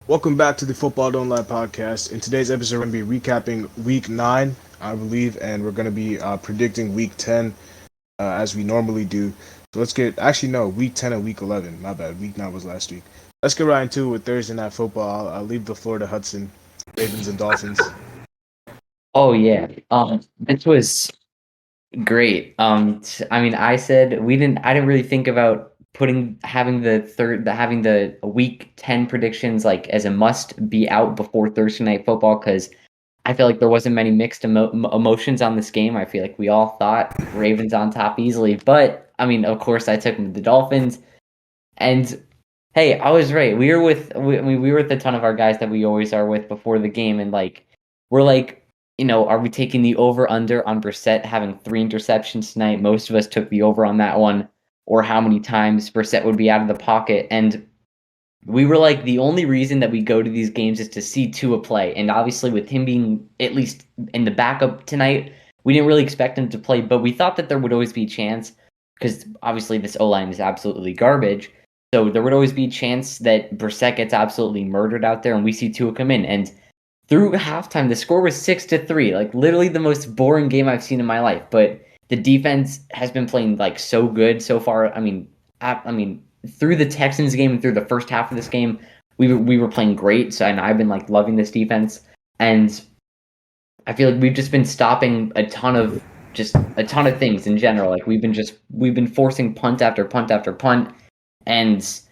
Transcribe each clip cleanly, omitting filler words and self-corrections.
Welcome back to the Football Don't Lie podcast. In today's episode, we're going to be recapping Week 9, I believe, and we're going to be predicting Week 10 as we normally do. So let's get, actually, no, Week 10 and Week 11. My bad. Week 9 was last week. Let's get right into it with Thursday Night Football. I'll leave the floor to Hudson, Ravens and Dolphins. Oh yeah. This was great. I mean, I didn't really think about putting having the week 10 predictions like as a must be out before Thursday night football because I feel like there wasn't many mixed emotions on this game. I feel like we all thought Ravens on top easily, but I mean, of course, I took the Dolphins, and hey, I was right. I mean, we were with a ton of our guys that we always are with before the game, and we're like, are we taking the over under on Brissett having 3 interceptions tonight? Most of us took the over on that one, or how many times Brissett would be out of the pocket, and we were like, the only reason that we go to these games is to see Tua play, and obviously with him being at least in the backup tonight, we didn't really expect him to play, but we thought that there would always be a chance because obviously this O line is absolutely garbage. So there would always be a chance that Brissett gets absolutely murdered out there, and we see Tua come in. And through halftime, the score was 6-3, like literally the most boring game I've seen in my life. But the defense has been playing like so good so far. I mean, through the Texans game and through the first half of this game, we were playing great. So and I've been like loving this defense, and I feel like we've just been stopping a ton of things in general. Like we've been forcing punt after punt after punt, and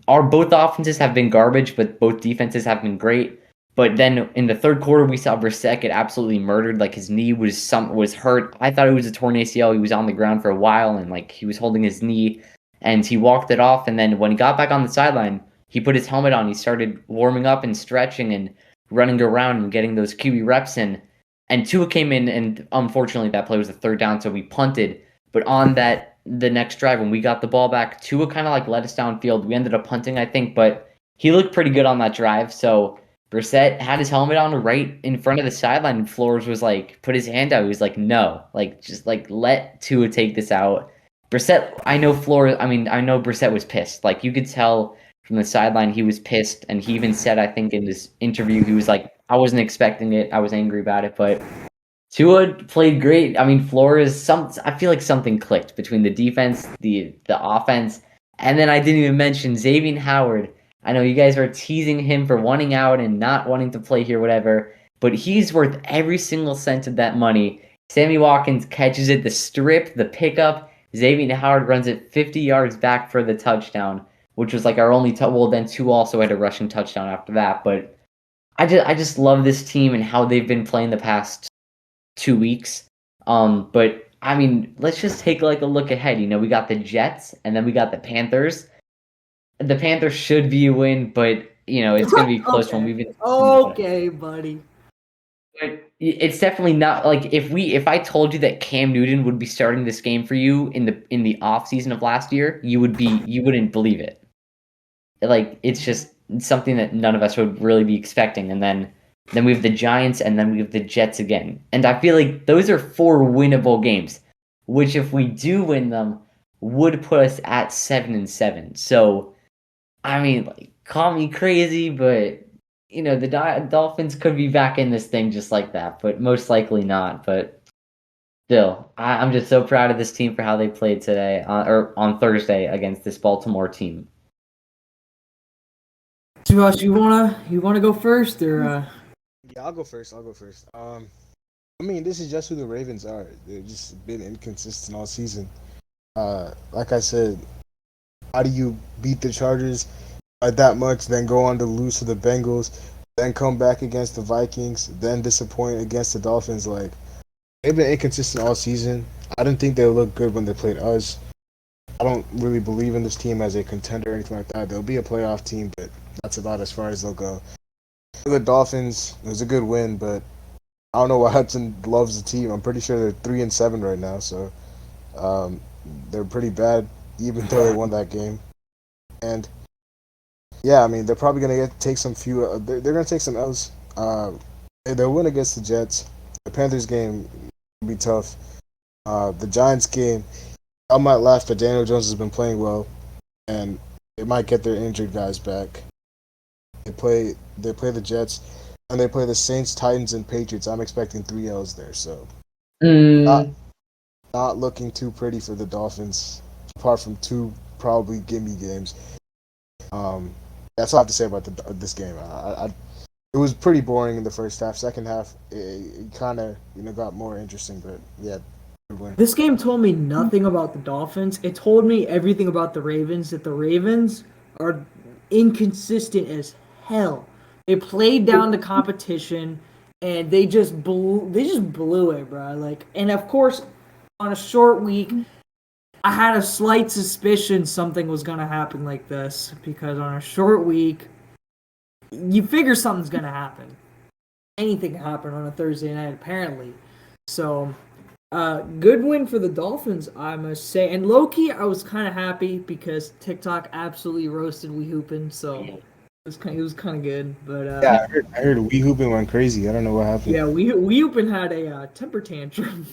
our both offenses have been garbage, but both defenses have been great. But then in the third quarter, we saw Brissett get absolutely murdered. Like his knee was hurt. I thought it was a torn ACL. He was on the ground for a while, and like he was holding his knee, and he walked it off. And then when he got back on the sideline, he put his helmet on. He started warming up and stretching and running around and getting those QB reps in. And Tua came in, and unfortunately, that play was a third down, so we punted. But on the next drive, when we got the ball back, Tua kind of like let us downfield. We ended up punting, I think, but he looked pretty good on that drive. So Brissett had his helmet on right in front of the sideline, and Flores was like, put his hand out. He was like, no, like just like let Tua take this out. Brissett, I know Brissett was pissed. Like you could tell from the sideline he was pissed, and he even said, I think in this interview, he was like, I wasn't expecting it. I was angry about it, but Tua played great. I mean, I feel like something clicked between the defense, the offense, and then I didn't even mention Xavier Howard. I know you guys are teasing him for wanting out and not wanting to play here, whatever, but he's worth every single cent of that money. Sammy Watkins catches it, the strip, the pickup. Xavier Howard runs it 50 yards back for the touchdown, which was like our only well, then Tua also had a rushing touchdown after that, but I just love this team and how they've been playing the past 2 weeks. But I mean, let's just take like a look ahead. We got the Jets and then we got the Panthers. The Panthers should be a win, but it's gonna be a close one. Okay. We've been talking about it. Okay, buddy. But it's definitely not like if I told you that Cam Newton would be starting this game for you in the off season of last year, you wouldn't believe it. Like it's just something that none of us would really be expecting. And then we have the Giants, and then we have the Jets again. And I feel like those are 4 winnable games, which if we do win them, would put us at 7-7. So I mean, like, call me crazy, but the Dolphins could be back in this thing just like that, but most likely not. But still, I'm just so proud of this team for how they played today or on Thursday against this Baltimore team. Josh, you wanna go first or Yeah, I'll go first. I mean, this is just who the Ravens are. They've just been inconsistent all season. Like I said, how do you beat the Chargers by that much, then go on to lose to the Bengals, then come back against the Vikings, then disappoint against the Dolphins? Like they've been inconsistent all season. I didn't think they looked good when they played us. I don't really believe in this team as a contender or anything like that. They'll be a playoff team, but that's about as far as they'll go. For the Dolphins, it was a good win, but I don't know why Hudson loves the team. I'm pretty sure they're 3-7 right now, so um, they're pretty bad, even though they won that game. And yeah, I mean, they're probably gonna take some few. They're gonna take some L's. They'll win against the Jets. The Panthers game will be tough. The Giants game, I might laugh, but Daniel Jones has been playing well, and they might get their injured guys back. They play the Jets, and they play the Saints, Titans, and Patriots. I'm expecting 3 L's there, so not Mm, not looking too pretty for the Dolphins. Apart from two probably gimme games. Um, that's all I have to say about this game. It was pretty boring in the first half. Second half, it kind of got more interesting. But yeah, good win. This game told me nothing about the Dolphins. It told me everything about the Ravens. That the Ravens are inconsistent as hell. They played down the competition, and they just blew. They just blew it, bro. Like, and of course, on a short week, I had a slight suspicion something was gonna happen like this because on a short week, you figure something's gonna happen. Anything can happen on a Thursday night, apparently. So, good win for the Dolphins, I must say. And low key, I was kind of happy because TikTok absolutely roasted We Hoopin', so it was kind of good. But Yeah, I heard Wee Hoopin went crazy. I don't know what happened. yeah, We Hoopin' had a temper tantrum.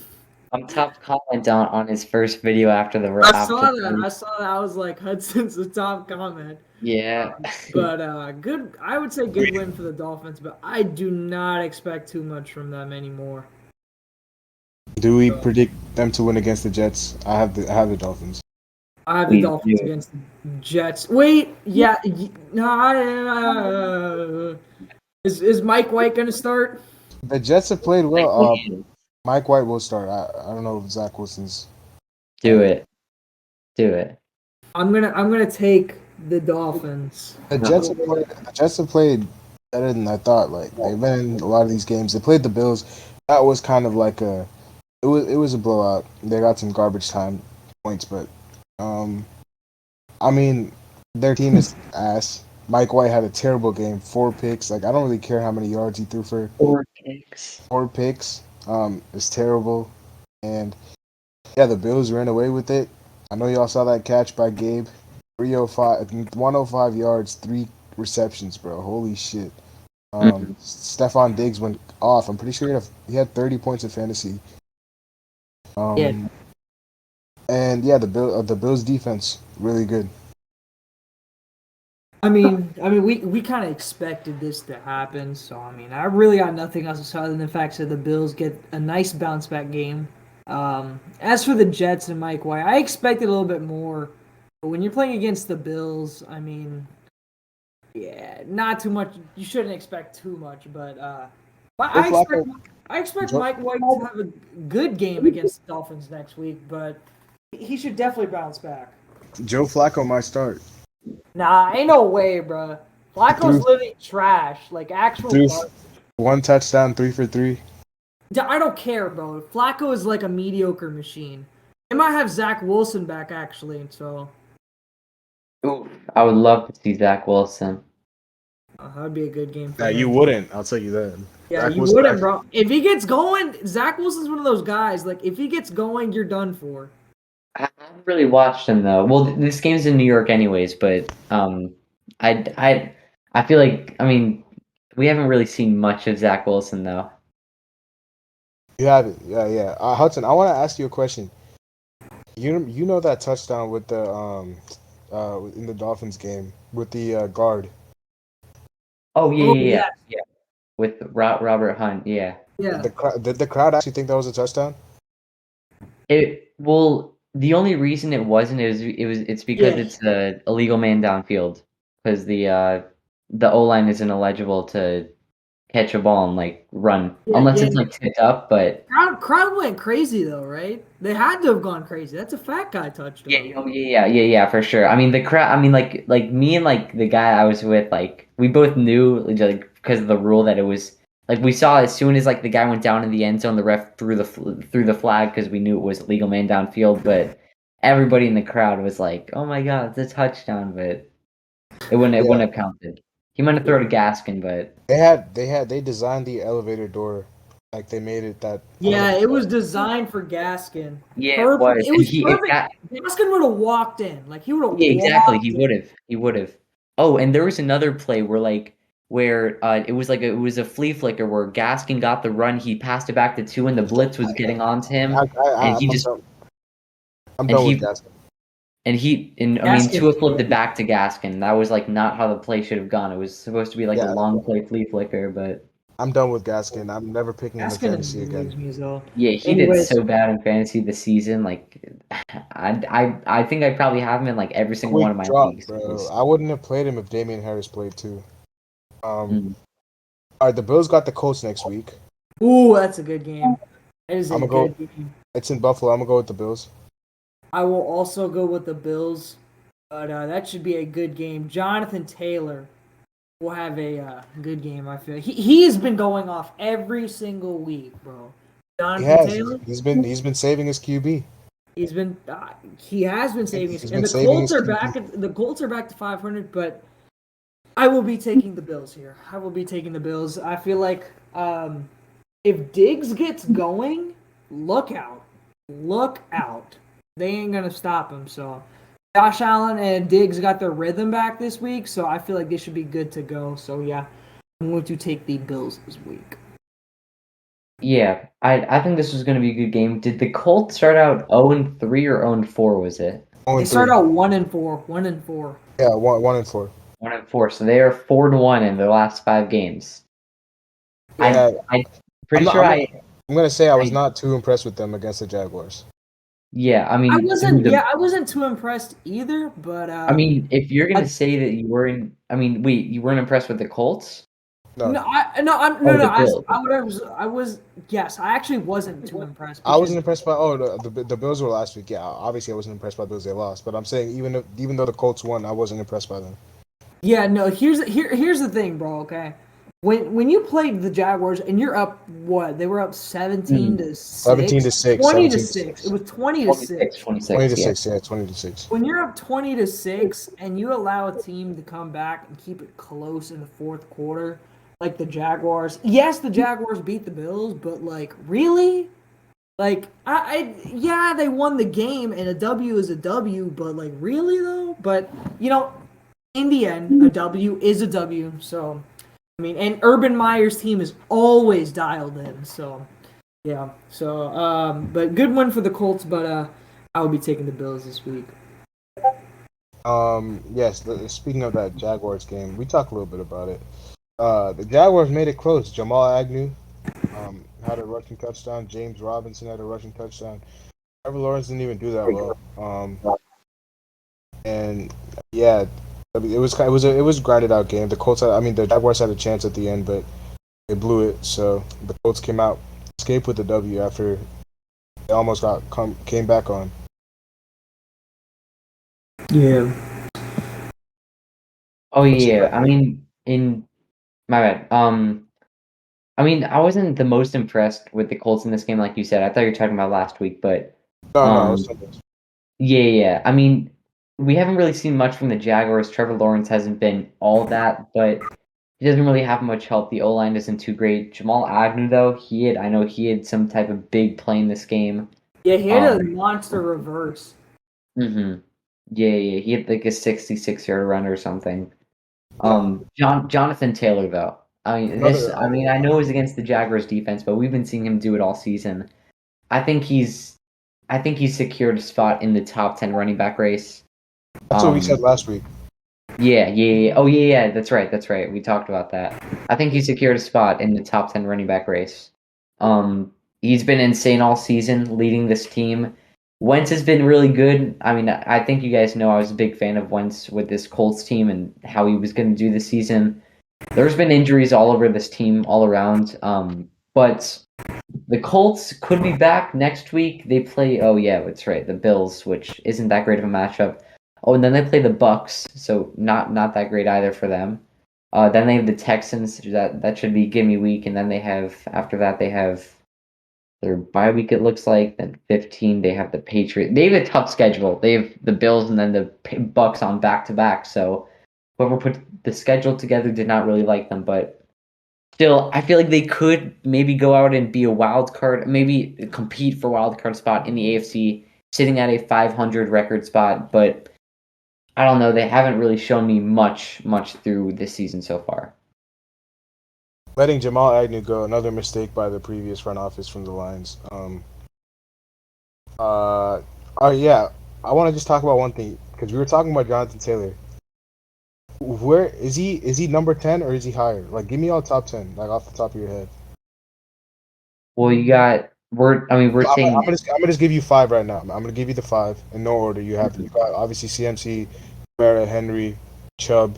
top comment on his first video after the I after saw that. the- I saw that. I was like, Hudson's the top comment. Yeah. But good. I would say good win for the Dolphins, but I do not expect too much from them anymore. Do we predict them to win against the Jets? I have the Dolphins. I have the We Dolphins do. against the Jets. Wait, yeah, no. Is Mike White gonna start? The Jets have played well. Mike White will start. I don't know if Zach Wilson's. Do it. Do it. I'm gonna take the Dolphins. The Jets have played better than I thought. Like they've been in a lot of these games. They played the Bills. That was kind of like it was a blowout. They got some garbage time points, but I mean their team is ass. Mike White had a terrible game. 4 picks. Like I don't really care how many yards he threw for 4 picks. 4 picks. It's terrible. And yeah, the Bills ran away with it. I know y'all saw that catch by Gabe. 105 yards, 3 receptions, bro. Holy shit. Stephon Diggs went off. I'm pretty sure he had 30 points in fantasy. Yeah. And yeah, the Bills defense really good. I mean, we kind of expected this to happen, so I mean, I really got nothing else to say other than the fact that the Bills get a nice bounce back game. As for the Jets and Mike White, I expected a little bit more, but when you're playing against the Bills, I mean, yeah, not too much. You shouldn't expect too much, but I expect Mike White to have a good game against the Dolphins next week, but he should definitely bounce back. Joe Flacco might start. Nah, ain't no way, bro. Flacco's literally trash, like actual garbage. 1 touchdown, 3 for 3. I don't care, bro. Flacco is like a mediocre machine. They might have Zach Wilson back actually, so Ooh, I would love to see Zach Wilson. that'd be a good game for Nah, him. you wouldn't. I'll tell you that. Yeah, Zach you Wilson wouldn't, actually- bro. If he gets going, Zach Wilson's one of those guys. Like, if he gets going, you're done for. I haven't really watched him though. Well, this game's in New York anyways, but I feel like we haven't really seen much of Zach Wilson though. You haven't. Yeah. Hudson, I want to ask you a question. You know that touchdown with the in the Dolphins game with the guard. Oh yeah, Oh, yeah. yeah. With Robert Hunt, yeah. Yeah. Did the crowd actually think that was a touchdown? The only reason it wasn't it's because Yeah. it's a illegal man downfield because the O line isn't eligible to catch a ball and like run unless it's like tipped up, but Crowd went crazy though, right? They had to have gone crazy. That's a fat guy touchdown. yeah, for sure. I mean the crowd. I mean like me and like the guy I was with, like we both knew like because of the rule that it was like we saw as soon as like the guy went down in the end zone, the ref threw the flag because we knew it was legal man downfield. But everybody in the crowd was like, "Oh my god, it's a touchdown!" But it wouldn't have counted. He might have thrown to Gaskin, but they designed the elevator door like they made it that. Yeah, it was designed for Gaskin. yeah, Perfect. It was He- perfect. Gaskin would have walked in. Like he would have. Yeah, exactly. He would have. Oh, and there was another play where it was like it was a flea flicker where Gaskin got the run, he passed it back to 2, and the blitz was getting onto him, and he just I'm done with Gaskin. And Tua flipped it back to Gaskin. That was like not how the play should have gone. It was supposed to be like a long play flea flicker, but I'm done with Gaskin. I'm never picking him in fantasy again. Me as well. Yeah, he did so bad in fantasy this season. Like, I think I probably have him in like every single one of my leagues. Bro. I wouldn't have played him if Damian Harris played too. All right, the Bills got the Colts next week. Ooh, that's a good game. That is a good game. It's in Buffalo. I'm gonna go with the Bills. I will also go with the Bills, but that should be a good game. Jonathan Taylor will have a good game. I feel he has been going off every single week, bro. Jonathan Taylor. He's been saving his QB. He has been saving his. And the Colts are back. The Colts are back to 500, but I will be taking the Bills here. I will be taking the Bills. I feel like if Diggs gets going, look out. They ain't gonna stop him. So Josh Allen and Diggs got their rhythm back this week, so I feel like they should be good to go. So yeah, I'm going to take the Bills this week. Yeah, I think this was going to be a good game. Did the Colts start out 0-3 or 0-4? Was it? They started out 1-4. 1-4. Yeah, 1-4. 1-4. So they are 4-1 in their last 5 games. Yeah, I'm gonna say I was not too impressed with them against the Jaguars. Yeah, I mean, I wasn't too impressed either. But I mean, if you're gonna say that you weren't, you weren't impressed with the Colts? I actually wasn't too impressed. I wasn't impressed by the Bills were last week. Yeah, obviously I wasn't impressed by those they lost, but I'm saying even though the Colts won, I wasn't impressed by them. Yeah, no. Here's the thing, bro. Okay, when you played the Jaguars and you're up, what? They were up 17 to 6. 17-6. 20 to 6. It was 20 to 6. 20 to 6. Yeah, 20 to 6. When you're up 20 to 6 and you allow a team to come back and keep it close in the fourth quarter, like the Jaguars. Yes, the Jaguars beat the Bills, but like really? Like they won the game and a W is a W, but like really though? But in the end, a W is a W. So and Urban Meyer's team is always dialed in. So yeah. So but good win for the Colts, but I will be taking the Bills this week. Yes, speaking of that Jaguars game, we talked a little bit about it. The Jaguars made it close. Jamal Agnew had a rushing touchdown. James Robinson had a rushing touchdown. Trevor Lawrence didn't even do that well. And yeah, it was a grinded out game. The Jaguars had a chance at the end, but they blew it. So the Colts escaped with the W after they almost came back on. Yeah. Oh yeah. My bad. I wasn't the most impressed with the Colts in this game, like you said. I thought you were talking about last week, but No. yeah. We haven't really seen much from the Jaguars. Trevor Lawrence hasn't been all that, but he doesn't really have much help. The O-line isn't too great. Jamal Agnew, though, I know he had some type of big play in this game. Yeah, he had a monster reverse. Mm-hmm. Yeah, he had like a 66-yard run or something. Jonathan Taylor, though. I know it was against the Jaguars defense, but we've been seeing him do it all season. I think he's secured a spot in the top 10 running back race. That's what we said last week. Yeah. Oh, yeah, that's right. We talked about that. I think he secured a spot in the top 10 running back race. He's been insane all season, leading this team. Wentz has been really good. I think you guys know I was a big fan of Wentz with this Colts team and how he was going to do this season. There's been injuries all over this team, all around. But the Colts could be back next week. They play, that's right, the Bills, which isn't that great of a matchup. Oh, and then they play the Bucks, so not that great either for them. Then they have the Texans. That should be gimme week, and then after that they have their bye week. It looks like then 15 they have the Patriots. They have a tough schedule. They have the Bills and then the Bucks on back to back. So whoever put the schedule together did not really like them, but still, I feel like they could maybe go out and be a wild card, maybe compete for a wild card spot in the AFC, sitting at a 500 record spot, but I don't know. They haven't really shown me much through this season so far. Letting Jamal Agnew go, another mistake by the previous front office from the Lions. I want to just talk about one thing because we were talking about Jonathan Taylor. Where is he? Is he number 10 or is he higher? Like, give me all top 10, like off the top of your head. Well, you got we're saying I'm gonna just give you 5 right now. I'm gonna give you the 5 in no order. You got obviously CMC, Kamara, Henry, Chubb,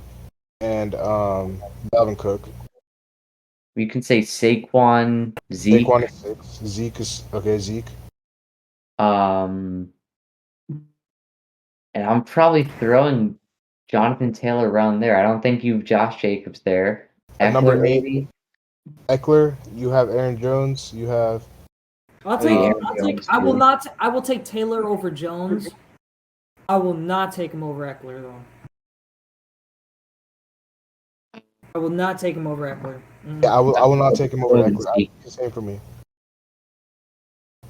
and Dalvin Cook. we can say Saquon, Zeke, Saquon is 6. Zeke is okay. Zeke. and I'm probably throwing Jonathan Taylor around there. I don't think you've Josh Jacobs there. At number Eckler 8, maybe. Eckler. You have Aaron Jones. You have. I'll think take. Aaron I'll Jones take. I will too. not. I will take Taylor over Jones. I will not take him over Eckler though. I will not take him over Eckler. Yeah, I will. I will not take him over Go with Eckler. Zeke. It's the same for me.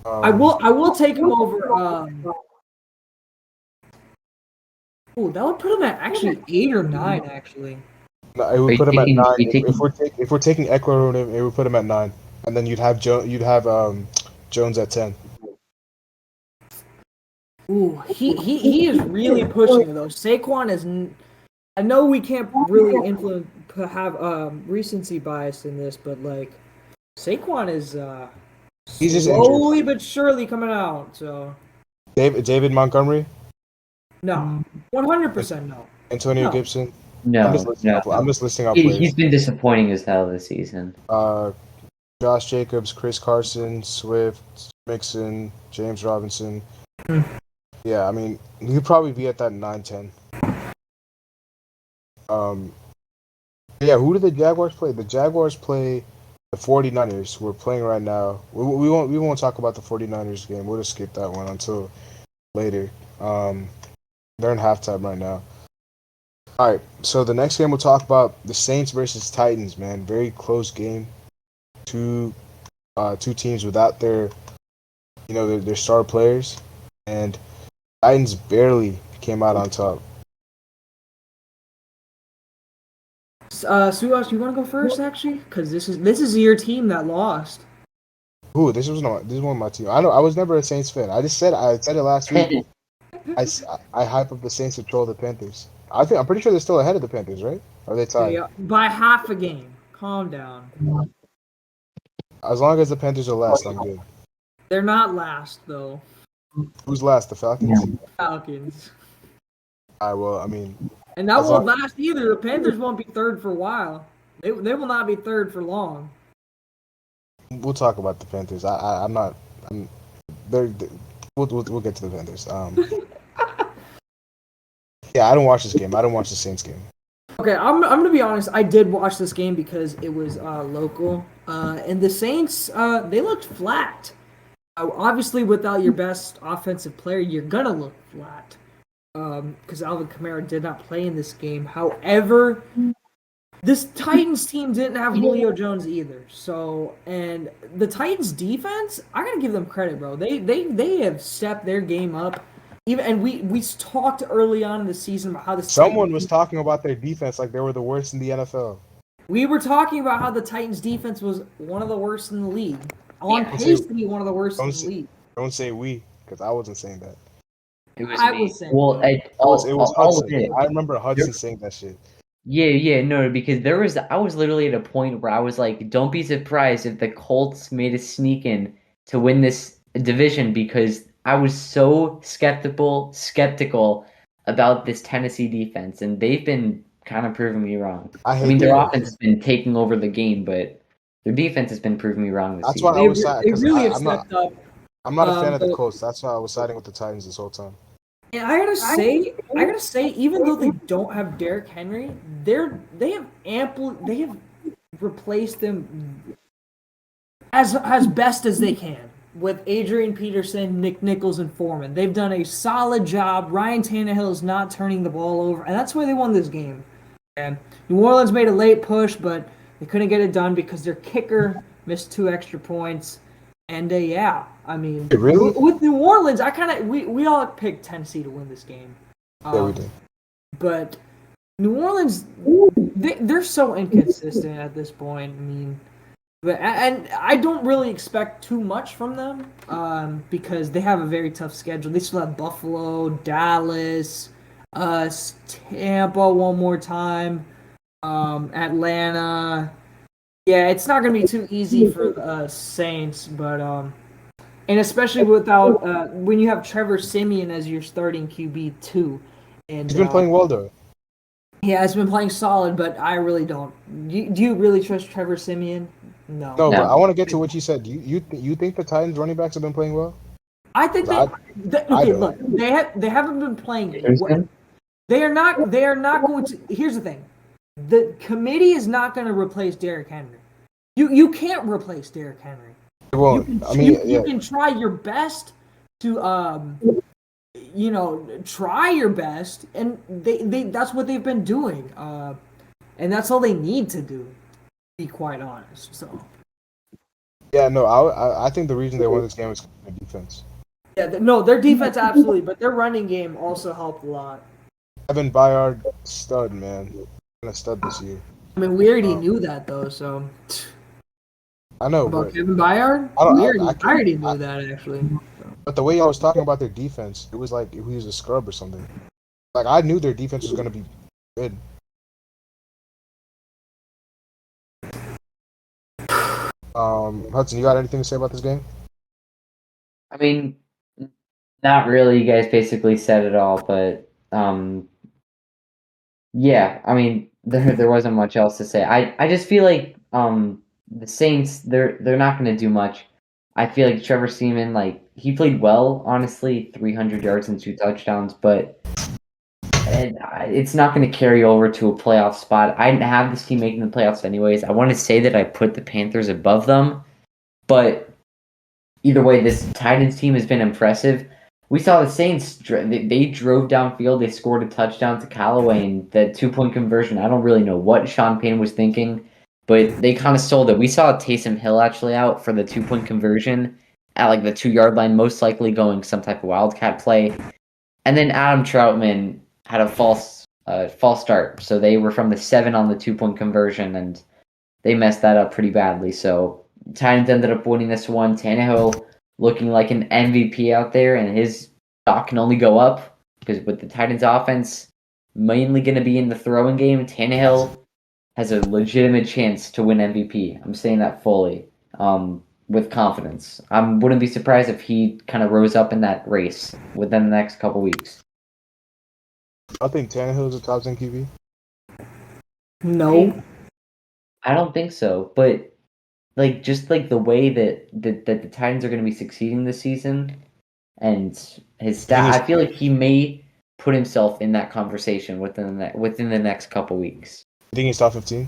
I will. I will take him over. Oh, that would put him at actually 8 or 9. Actually, No, it Are would you put him at taking? 9. Are you taking? If we're taking Eckler over him, it would put him at 9, and then you'd have Jones at 10. ooh, he is really pushing it though. Saquon is. I know we can't really have recency bias in this, but like Saquon is He's just injured. slowly but surely coming out. So David Montgomery, no, 100% no. Antonio No. Gibson. I'm just No, listing no. out. I'm just listing out He's players. been disappointing as hell this season. Josh Jacobs, Chris Carson, Swift, Mixon, James Robinson. Yeah, I mean, he'd probably be at that 9-10. Yeah, who do the Jaguars play? The Jaguars play the 49ers, who are playing right now. We won't talk about the 49ers game. We'll just skip that one until later. They're in halftime right now. All right, so the next game we'll talk about the Saints versus Titans, man. Very close game. Two teams without their star players, and Titans barely came out on top. Suas, you want to go first actually? Because this is your team that lost. Ooh, this was one of my team. I know I was never a Saints fan. I said it last week. I hype up the Saints to troll the Panthers. I'm pretty sure they're still ahead of the Panthers, right? Or are they tied? Yeah, by half a game. Calm down. As long as the Panthers are last, I'm good. They're not last though. Who's last? The Falcons? Falcons. Well, I mean, And that won't last either. The Panthers won't be third for a while. They will not be third for long. we'll talk about the Panthers. I'm not. They're, we'll get to the Panthers. Yeah, I don't watch this game. I don't watch the Saints game. Okay, I'm gonna be honest. I did watch this game because it was local, and the Saints they looked flat. Obviously, without your best offensive player, you're gonna look flat. Because Alvin Kamara did not play in this game. However, this Titans team didn't have Julio Jones either. So, and the Titans defense, I gotta give them credit, bro. They have stepped their game up. And we talked early on in the season about how the Someone was talking about their defense like they were the worst in the NFL. We were talking about how the Titans defense was one of the worst in the league. On pace to be one of the worst in the league. Don't say we, because I wasn't saying that. It was I me. was saying Well, that. It was Hudson. I remember Hudson saying that shit. Yeah, no, because I was literally at a point where I was like, don't be surprised if the Colts made a sneak in to win this division, because I was so skeptical about this Tennessee defense, and they've been kind of proving me wrong. I mean, their offense has been taking over the game, but their defense has been proving me wrong this season. That's why I was They really have stepped up. I'm not a fan of the Colts. That's why I was siding with the Titans this whole time. And I gotta say, even though they don't have Derrick Henry, they have replaced them as best as they can with Adrian Peterson, Nick Nichols, and Foreman. They've done a solid job. Ryan Tannehill is not turning the ball over, and that's why they won this game. And New Orleans made a late push, but they couldn't get it done because their kicker missed 2 extra points. And yeah, I mean, really? With New Orleans, we all picked Tennessee to win this game. Yeah, we did. But New Orleans, they're so inconsistent at this point. I mean, And I don't really expect too much from them because they have a very tough schedule. They still have Buffalo, Dallas, Tampa one more time, Atlanta. Yeah, it's not going to be too easy for the Saints, but and especially without when you have Trevor Siemian as your starting QB too, and He's been playing well though. yeah, it's been playing solid, but I really don't. Do you really trust Trevor Siemian? No. No, but No. I want to get to what you said. You think the Titans running backs have been playing well? I think I okay. don't. Look, they haven't been playing. Houston? They are not. They are not going to. Here's the thing: the committee is not going to replace Derrick Henry. You can't replace Derrick Henry. It won't. You can, I mean, you can try your best to try your best, and they that's what they've been doing. And that's all they need to do. To be quite honest. So. yeah, no. I think the reason they won this game is their defense. Yeah, no, their defense absolutely, but their running game also helped a lot. Evan Byard, stud man, gonna stud this year. I mean, we already knew that though. So I know, about but Kevin Byard, I don't- we I- already, I I, can't- already knew that actually. but the way I was talking about their defense, it was like he was a scrub or something. Like I knew their defense was gonna be good. Hudson, you got anything to say about this game? I mean, not really. You guys basically said it all, but yeah. I mean, there wasn't much else to say. I just feel like the Saints they're not going to do much. I feel like Trevor Seaman, like he played well, honestly, 300 yards and 2 touchdowns, but it's not going to carry over to a playoff spot. I didn't have this team making the playoffs anyways. I want to say that I put the Panthers above them, but either way, this Titans team has been impressive. We saw the Saints, they drove downfield, they scored a touchdown to Callaway, and the 2-point conversion, I don't really know what Sean Payne was thinking, but they kind of sold it. We saw Taysom Hill actually out for the 2-point conversion at like the 2-yard line, most likely going some type of wildcat play. And then Adam Troutman had a false start, so they were from the 7 on the 2-point conversion, and they messed that up pretty badly. So Titans ended up winning this one. Tannehill looking like an MVP out there, and his stock can only go up because with the Titans offense mainly going to be in the throwing game, Tannehill has a legitimate chance to win MVP. I'm saying that fully, with confidence. I wouldn't be surprised if he kind of rose up in that race within the next couple weeks. I think Tannehill is a top 10 QB. No, I don't think so, but like just like the way that the Titans are going to be succeeding this season, and his stat, I feel like he may put himself in that conversation within the next couple weeks. You think he's top 15?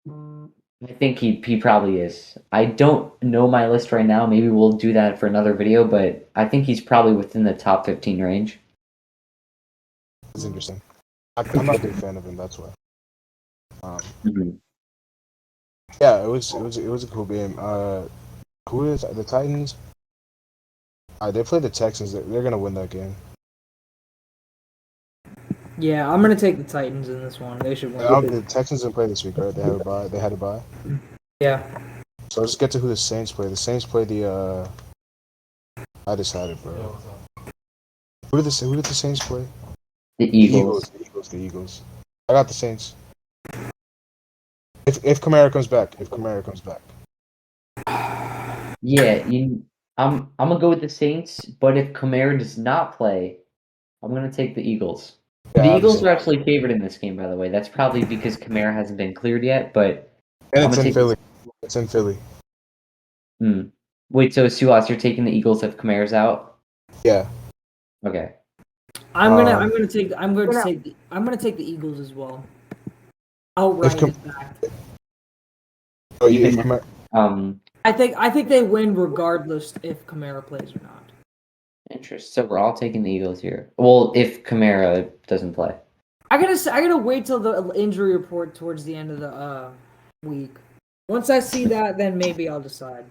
I think he probably is. I don't know my list right now. Maybe we'll do that for another video, but I think he's probably within the top 15 range. That's interesting. I'm not a big fan of him. That's why. Mhm. Yeah, it was a cool game. Who is the Titans? They play the Texans. They're gonna win that game. yeah, I'm gonna take the Titans in this one. They should win. The Texans didn't play this week, right? They had a bye. They had a bye. Yeah, So let's get to who the Saints play. The Saints play the. I decided, bro. Who did the Saints play? The Eagles. The Eagles. I got the Saints. If Kamara comes back. Yeah, I'm gonna go with the Saints, but if Kamara does not play, I'm gonna take the Eagles. Yeah, The Eagles are actually favored in this game, by the way. That's probably because Kamara hasn't been cleared yet, but And I'm it's gonna in take Philly. It's in Philly. Wait, so Suas, you're taking the Eagles if Kamara's out? Yeah. Okay. I'm gonna take the Eagles as well. Outright, in fact. Oh, if Kamara, I think they win regardless if Kamara plays or not. Interest. So we're all taking the Eagles here. Well, if Kamara doesn't play. I gotta wait till the injury report towards the end of the week. Once I see that, then maybe I'll decide.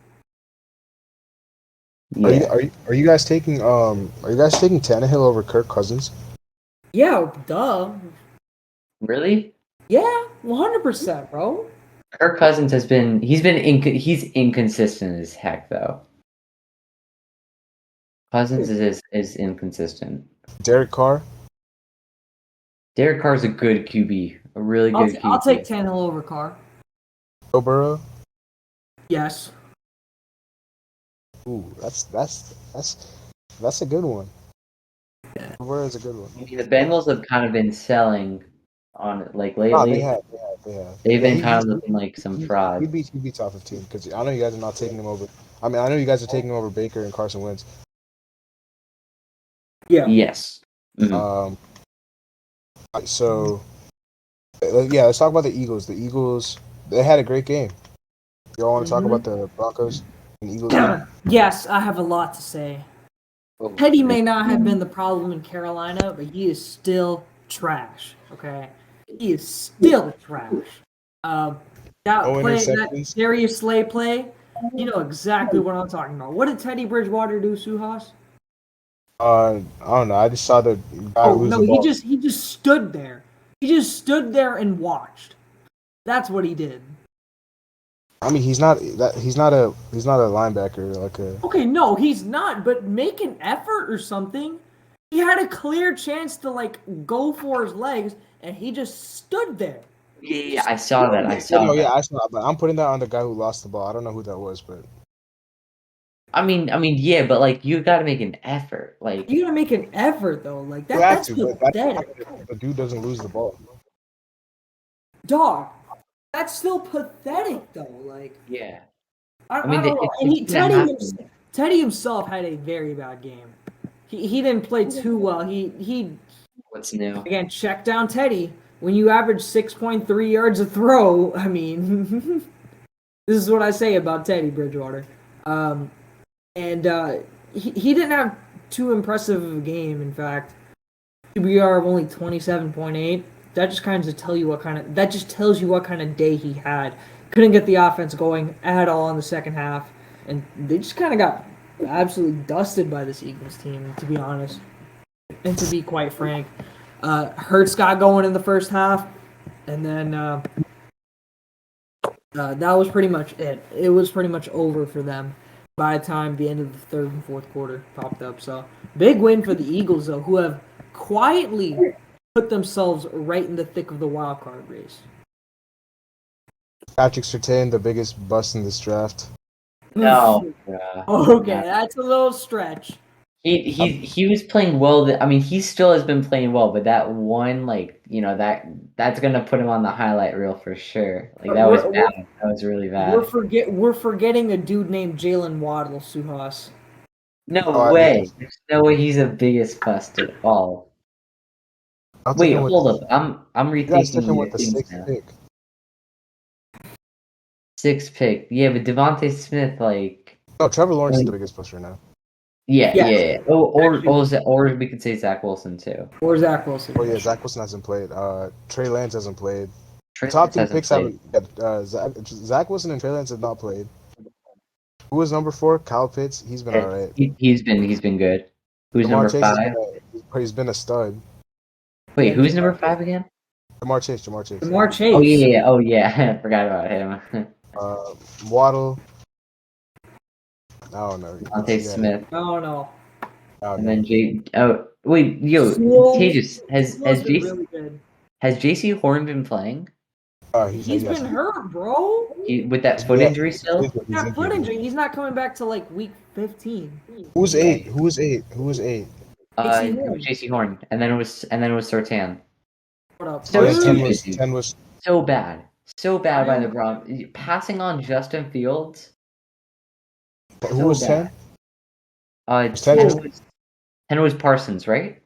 Yeah. Are you guys taking Tannehill over Kirk Cousins? Yeah, duh. Really? Yeah, 100%, bro. Kirk Cousins he's inconsistent as heck though. Cousins is inconsistent. Derek Carr. Derek Carr's a good QB, a really good QB. I'll take Tannehill over Carr. Joe Burrow. Yes. Ooh, that's a good one. Yeah. Joe Burrow is a good one. I mean, the Bengals have kind of been selling on it like lately. Oh, they have. They've been kind of looking like some frauds. He beat top 15 because I know you guys are not taking him over. I mean, I know you guys are taking him over Baker and Carson Wentz. Yeah. Yes. Mm-hmm. So, yeah, let's talk about the Eagles. The Eagles, they had a great game. You all want to talk about the Broncos and Eagles? Yes, I have a lot to say. Teddy may not have been the problem in Carolina, but he is still trash. Okay, he is still trash. That Darius Slay play, you know exactly what I'm talking about. What did Teddy Bridgewater do, Suhas? I don't know. I just saw the guy lose the ball. He just stood there. He just stood there and watched. That's what he did. I mean, he's not a linebacker like a. Okay, no, he's not. But make an effort or something. He had a clear chance to go for his legs, and he just stood there. Yeah, I saw that. I saw that. But I'm putting that on the guy who lost the ball. I don't know who that was, but. I mean, yeah, but you got to make an effort. You got to make an effort though. That's pathetic. The dude doesn't lose the ball. Dog, that's still pathetic though. Yeah. I don't know. And Teddy himself had a very bad game. He didn't play too well. He What's new? Again, check down Teddy. When you average 6.3 yards a throw, I mean, this is what I say about Teddy Bridgewater. And he didn't have too impressive of a game. In fact, QBR of only 27.8. That just tells you what kind of day he had. Couldn't get the offense going at all in the second half, and they just kind of got absolutely dusted by this Eagles team, to be honest. And to be quite frank, Hurts got going in the first half, and then that was pretty much it. It was pretty much over for them by the time the end of the third and fourth quarter popped up. So big win for the Eagles, though, who have quietly put themselves right in the thick of the wild card race. Patrick Surtain, the biggest bust in this draft. No. Okay, that's a little stretch. He was playing well. I mean, he still has been playing well, but that one, that's gonna put him on the highlight reel for sure. That was bad. That was really bad. We're forgetting a dude named Jalen Waddle, Suhas. No way. There's no way he's the biggest bust at all. Wait, hold up. I'm rethinking with the sixth pick. Sixth pick. Yeah, but Devontae Smith, No, Trevor Lawrence is the biggest bust right now. Yeah. Or we could say Zach Wilson too. Or Zach Wilson. Oh yeah, Zach Wilson hasn't played. Trey Lance hasn't played. Top 2 picks haven't. Zach Wilson and Trey Lance have not played. Who was number 4? Kyle Pitts. He's been alright. He's been good. Who's number 5? He's been a stud. Wait, who's number 5 again? Jamar Chase. Oh yeah. I forgot about him. Waddle. I don't know. Devontae Smith. Oh no. And then Tejas, has JC Horn been playing? He's been hurt, bro. With that foot injury still? That foot injury. He's not coming back to week 15. Who's 8? Who was 8? JC Horn. And then it was Surtain. What up? So 10 was so bad. So bad by the Broncos. Passing on Justin Fields. Who was 10? 10 was Parsons, right?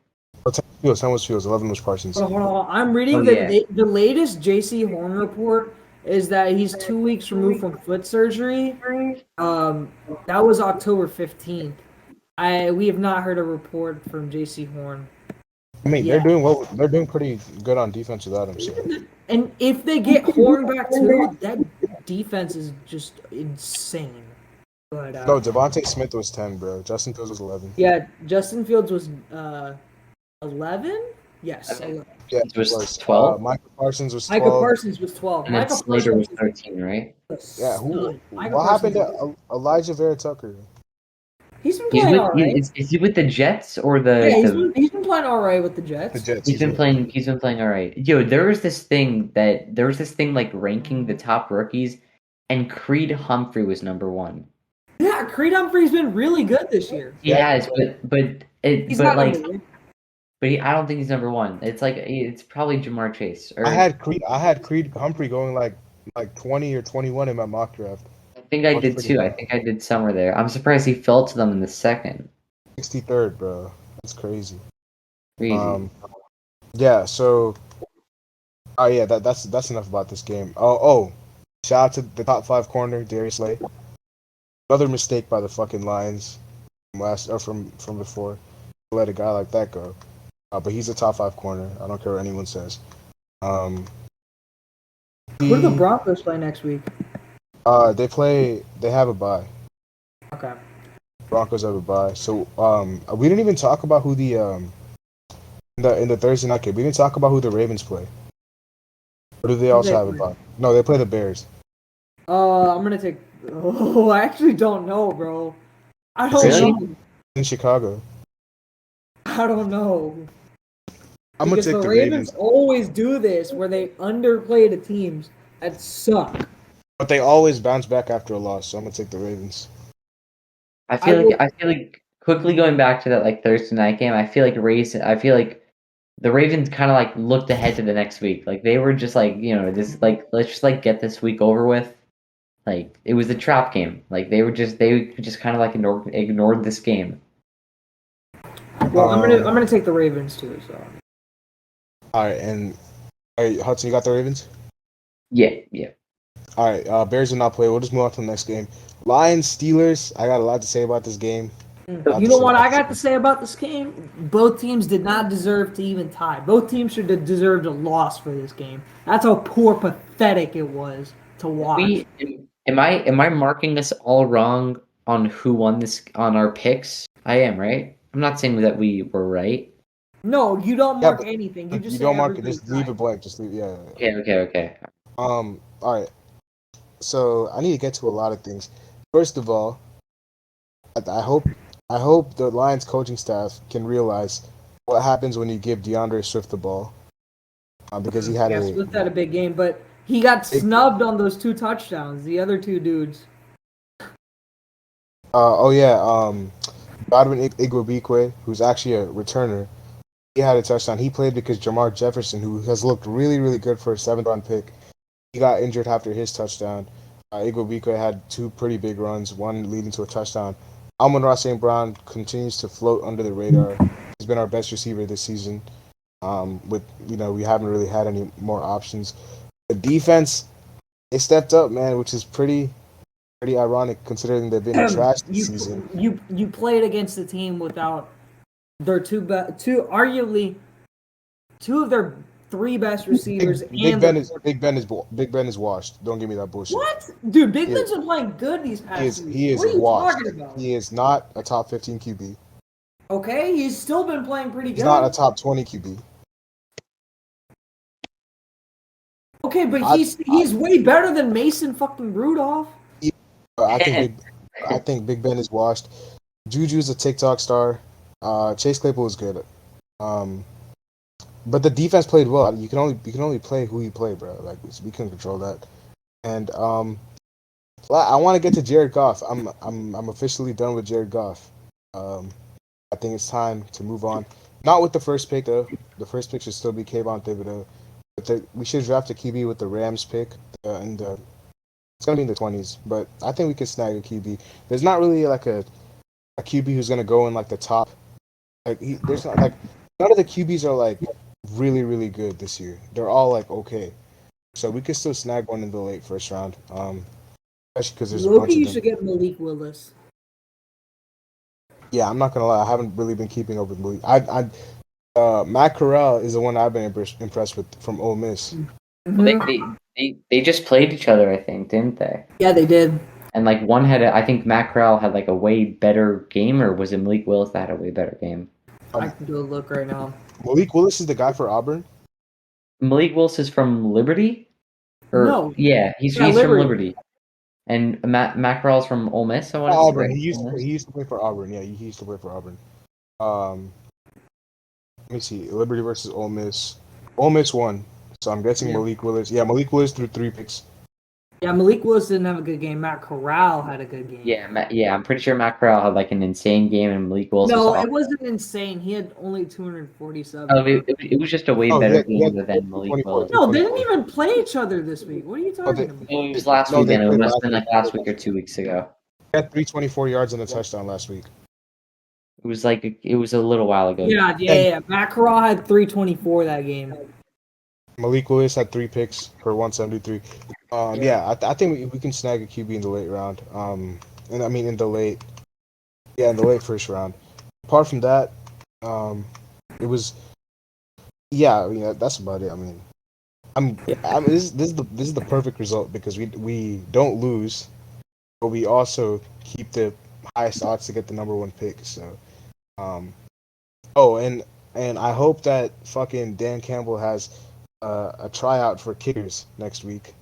10 was Fields. 11 was Parsons. Hold on. I'm reading the latest JC Horn report is that he's 2 weeks removed from foot surgery. That was October 15th. We have not heard a report from JC Horn. I mean, they're doing well. They're doing pretty good on defense without him. So. And if they get Horn back too, that defense is just insane. But, no, Devontae Smith was 10, bro. Justin Fields was 11. Yeah, Justin Fields was 11? Yes. Okay. 11. Yeah, It was 12. 12, Micah Parsons was Micah 12. Parsons was 12. and then Micah Slater was Parsons 13, right? is a Yeah, stud. Micah what happened Parsons. to Elijah Vera Tucker? He's been He's playing with all right. is he with the Jets or Yeah, the he's been playing all right with the The Jets. Jets. he's been playing all right. Yo, there was this thing like ranking the top rookies, and Creed Humphrey was number one. Yeah, Creed Humphrey's been really good this year. He Yeah. has, He's but not like number one. I don't think he's number one. It's probably Jamar Chase or I had Creed Humphrey going like 20 or 21 in my mock draft. I think I was did pretty too. I high. think I did somewhere there. I'm surprised he fell to them in the second. 63rd, bro. That's crazy. Crazy. Yeah. So, oh yeah, that's enough about this game. Oh, shout out to the top 5 corner, Darius Slay. Another mistake by the fucking Lions from before. Let a guy like that go. But he's a top 5 corner. I don't care what anyone says. Um, Who do the he, Broncos play next week? They have a bye. Okay. Broncos have a bye. So we didn't even talk about who the in the Thursday night game. We didn't talk about who the Ravens play. Or do they Who also they have a play? bye? No, they play the Bears. I'm gonna take. Oh, I actually don't know, bro. I don't Really? know. In Chicago. I don't know. I'm gonna Because take the the Ravens Ravens. always do this, where they underplay the teams that suck. But they always bounce back after a loss, so I'm gonna take the Ravens. I I feel will. like quickly going back to that like Thursday night game. I feel like the Ravens kind of like looked ahead to the next week. Like they were just like just like let's just like get this week over with. Like it was a trap game. Like they just kind of like ignored this game. Well, I'm gonna take the Ravens too. So. Alright, and Hudson, you got the Ravens? Yeah. Alright, Bears will not play. We'll just move on to the next game. Lions, Steelers. I got a lot to say about this game. You know what I got to say about this game? Both teams did not deserve to even tie. Both teams should have deserved a loss for this game. That's how poor, pathetic it was to watch. Am I marking us all wrong on who won this on our picks? I am, right? I'm not saying that we were right. No, you don't Yeah, mark but anything. You just you say don't mark it. everybody Just leave tied. it blank. Just leave. Yeah. Okay. All right. So I need to get to a lot of things. First of all, I hope the Lions coaching staff can realize what happens when you give DeAndre Swift the ball, because he had Yeah, a Swift had a big game, but he got big, snubbed on those 2 touchdowns. The other 2 dudes. Godwin Igwebuike, who's actually a returner. He had a touchdown. He played because Jamar Jefferson, who has looked really, really good for a 7th-round pick, he got injured after his touchdown. Igwebuike had 2 pretty big runs, one leading to a touchdown. Amon-Ra St. Brown continues to float under the radar. He's been our best receiver this season. We haven't really had any more options. The defense, they stepped up, man, which is pretty ironic considering they've been trash this season. You played against the team without their arguably 2 of their 3 best receivers Big and Ben their is washed. Don't give me that bullshit. What? Dude, Big He Ben's is, been playing good these past weeks. he is What are you washed. talking about? He is not a top 15 QB. Okay, he's still been playing pretty He's good. not a top 20 QB. Okay, but he's way better than Mason fucking Rudolph. I think Big Ben is washed. Juju's a TikTok star. Chase Claypool is good. But the defense played well. You can only play who you play, bro. Like we can control that. And I want to get to Jared Goff. I'm officially done with Jared Goff. I think it's time to move on. Not with the first pick though. The first pick should still be Kayvon Thibodeau. But we should draft a QB with the Rams pick, and it's gonna be in the 20s. But I think we can snag a QB. There's not really like a QB who's gonna go in like the top. There's not like none of the QBs are like really really good this year. They're all like okay. So we could still snag one in the late first round. Especially because there's a bunch Loki, of you them. should get Malik Willis. Yeah, I'm not gonna lie. I haven't really been keeping up with Malik. Matt Corral is the one I've been impressed with from Ole Miss. Mm-hmm. They just played each other, I think, didn't they? Yeah, they did. And like one had I think Matt Corral had like a way better game, or was it Malik Willis that had a way better game? I can do a look right now. Malik Willis is the guy for Auburn. Malik Willis is from Liberty? No. Yeah, he's Yeah, from Liberty. Liberty. And Matt Corral's from Ole Miss, I want to say, Auburn. right? He used to play for Auburn. Yeah, he used to play for Auburn. Let me see. Liberty versus Ole Miss. Ole Miss won. So I'm guessing Yeah. Malik Willis. Yeah, Malik Willis threw 3 picks. Yeah, Malik Willis didn't have a good game. Matt Corral had a good game. Yeah, I'm pretty sure Matt Corral had like an insane game, and Malik Willis was No, off. it wasn't insane. He had only 247. Oh, it was just a way better game than Malik Willis. No, they didn't even play each other this week. What are you talking about? No, it was last No, they weekend. It played must have been last like last week or 2 weeks ago. He had 324 yards and a touchdown last week. It was a little while ago. Yeah. Matt Corral had 324 that game. Malik Willis had 3 picks for 173. I think we can snag a QB in the late round. And I mean in the late first round. Apart from that, it was that's about it. I mean, this is the perfect result because we don't lose, but we also keep the highest odds to get the number 1 pick. So, and I hope that fucking Dan Campbell has a tryout for kickers next week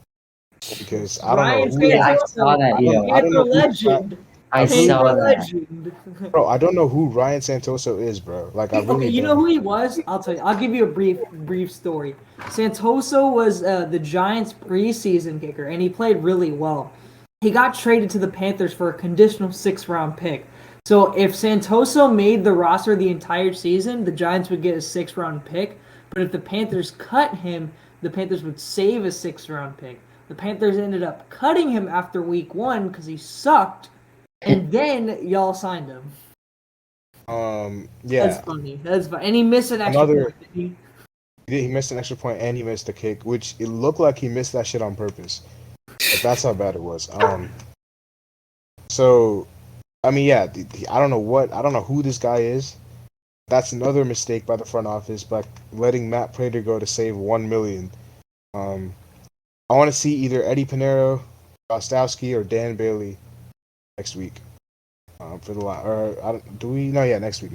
because I don't know. Yeah, I saw that. I don't know legend. I saw that. Legend. Bro, I don't know who Ryan Santoso is, bro. Like, I really you don't. know who he was? I'll tell you. I'll give you a brief story. Santoso was the Giants' preseason kicker, and he played really well. He got traded to the Panthers for a conditional 6th-round pick. So if Santoso made the roster the entire season, the Giants would get a 6th-round pick. But if the Panthers cut him, the Panthers would save a 6th-round pick. The Panthers ended up cutting him after week 1 because he sucked, and then y'all signed him. Yeah. That's funny. And he missed an extra point, didn't he? He missed an extra point and he missed a kick, which it looked like he missed that shit on purpose. But that's how bad it was. So, I mean, yeah, I don't know who this guy is. That's another mistake by the front office by letting Matt Prater go to save $1 million. I want to see either Eddie Pinero, Gostowski, or Dan Bailey next week for the line. Or do we? No, yeah, next week.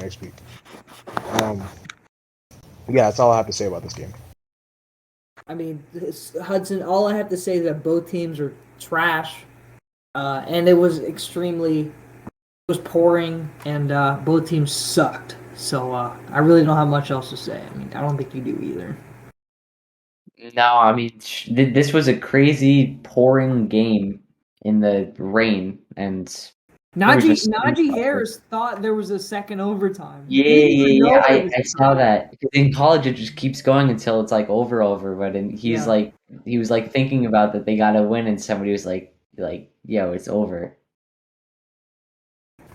Yeah, that's all I have to say about this game. I mean, Hudson. All I have to say is that both teams are trash, and it was pouring, and both teams sucked. So I really don't have much else to say. I mean, I don't think you do either. No, I mean, this was a crazy pouring game in the rain, and Najee Harris thought there was a second overtime. Yeah. I saw that. Because in college, it just keeps going until it's like over. But he was like thinking about that they got to win, and somebody was like, yo, it's over.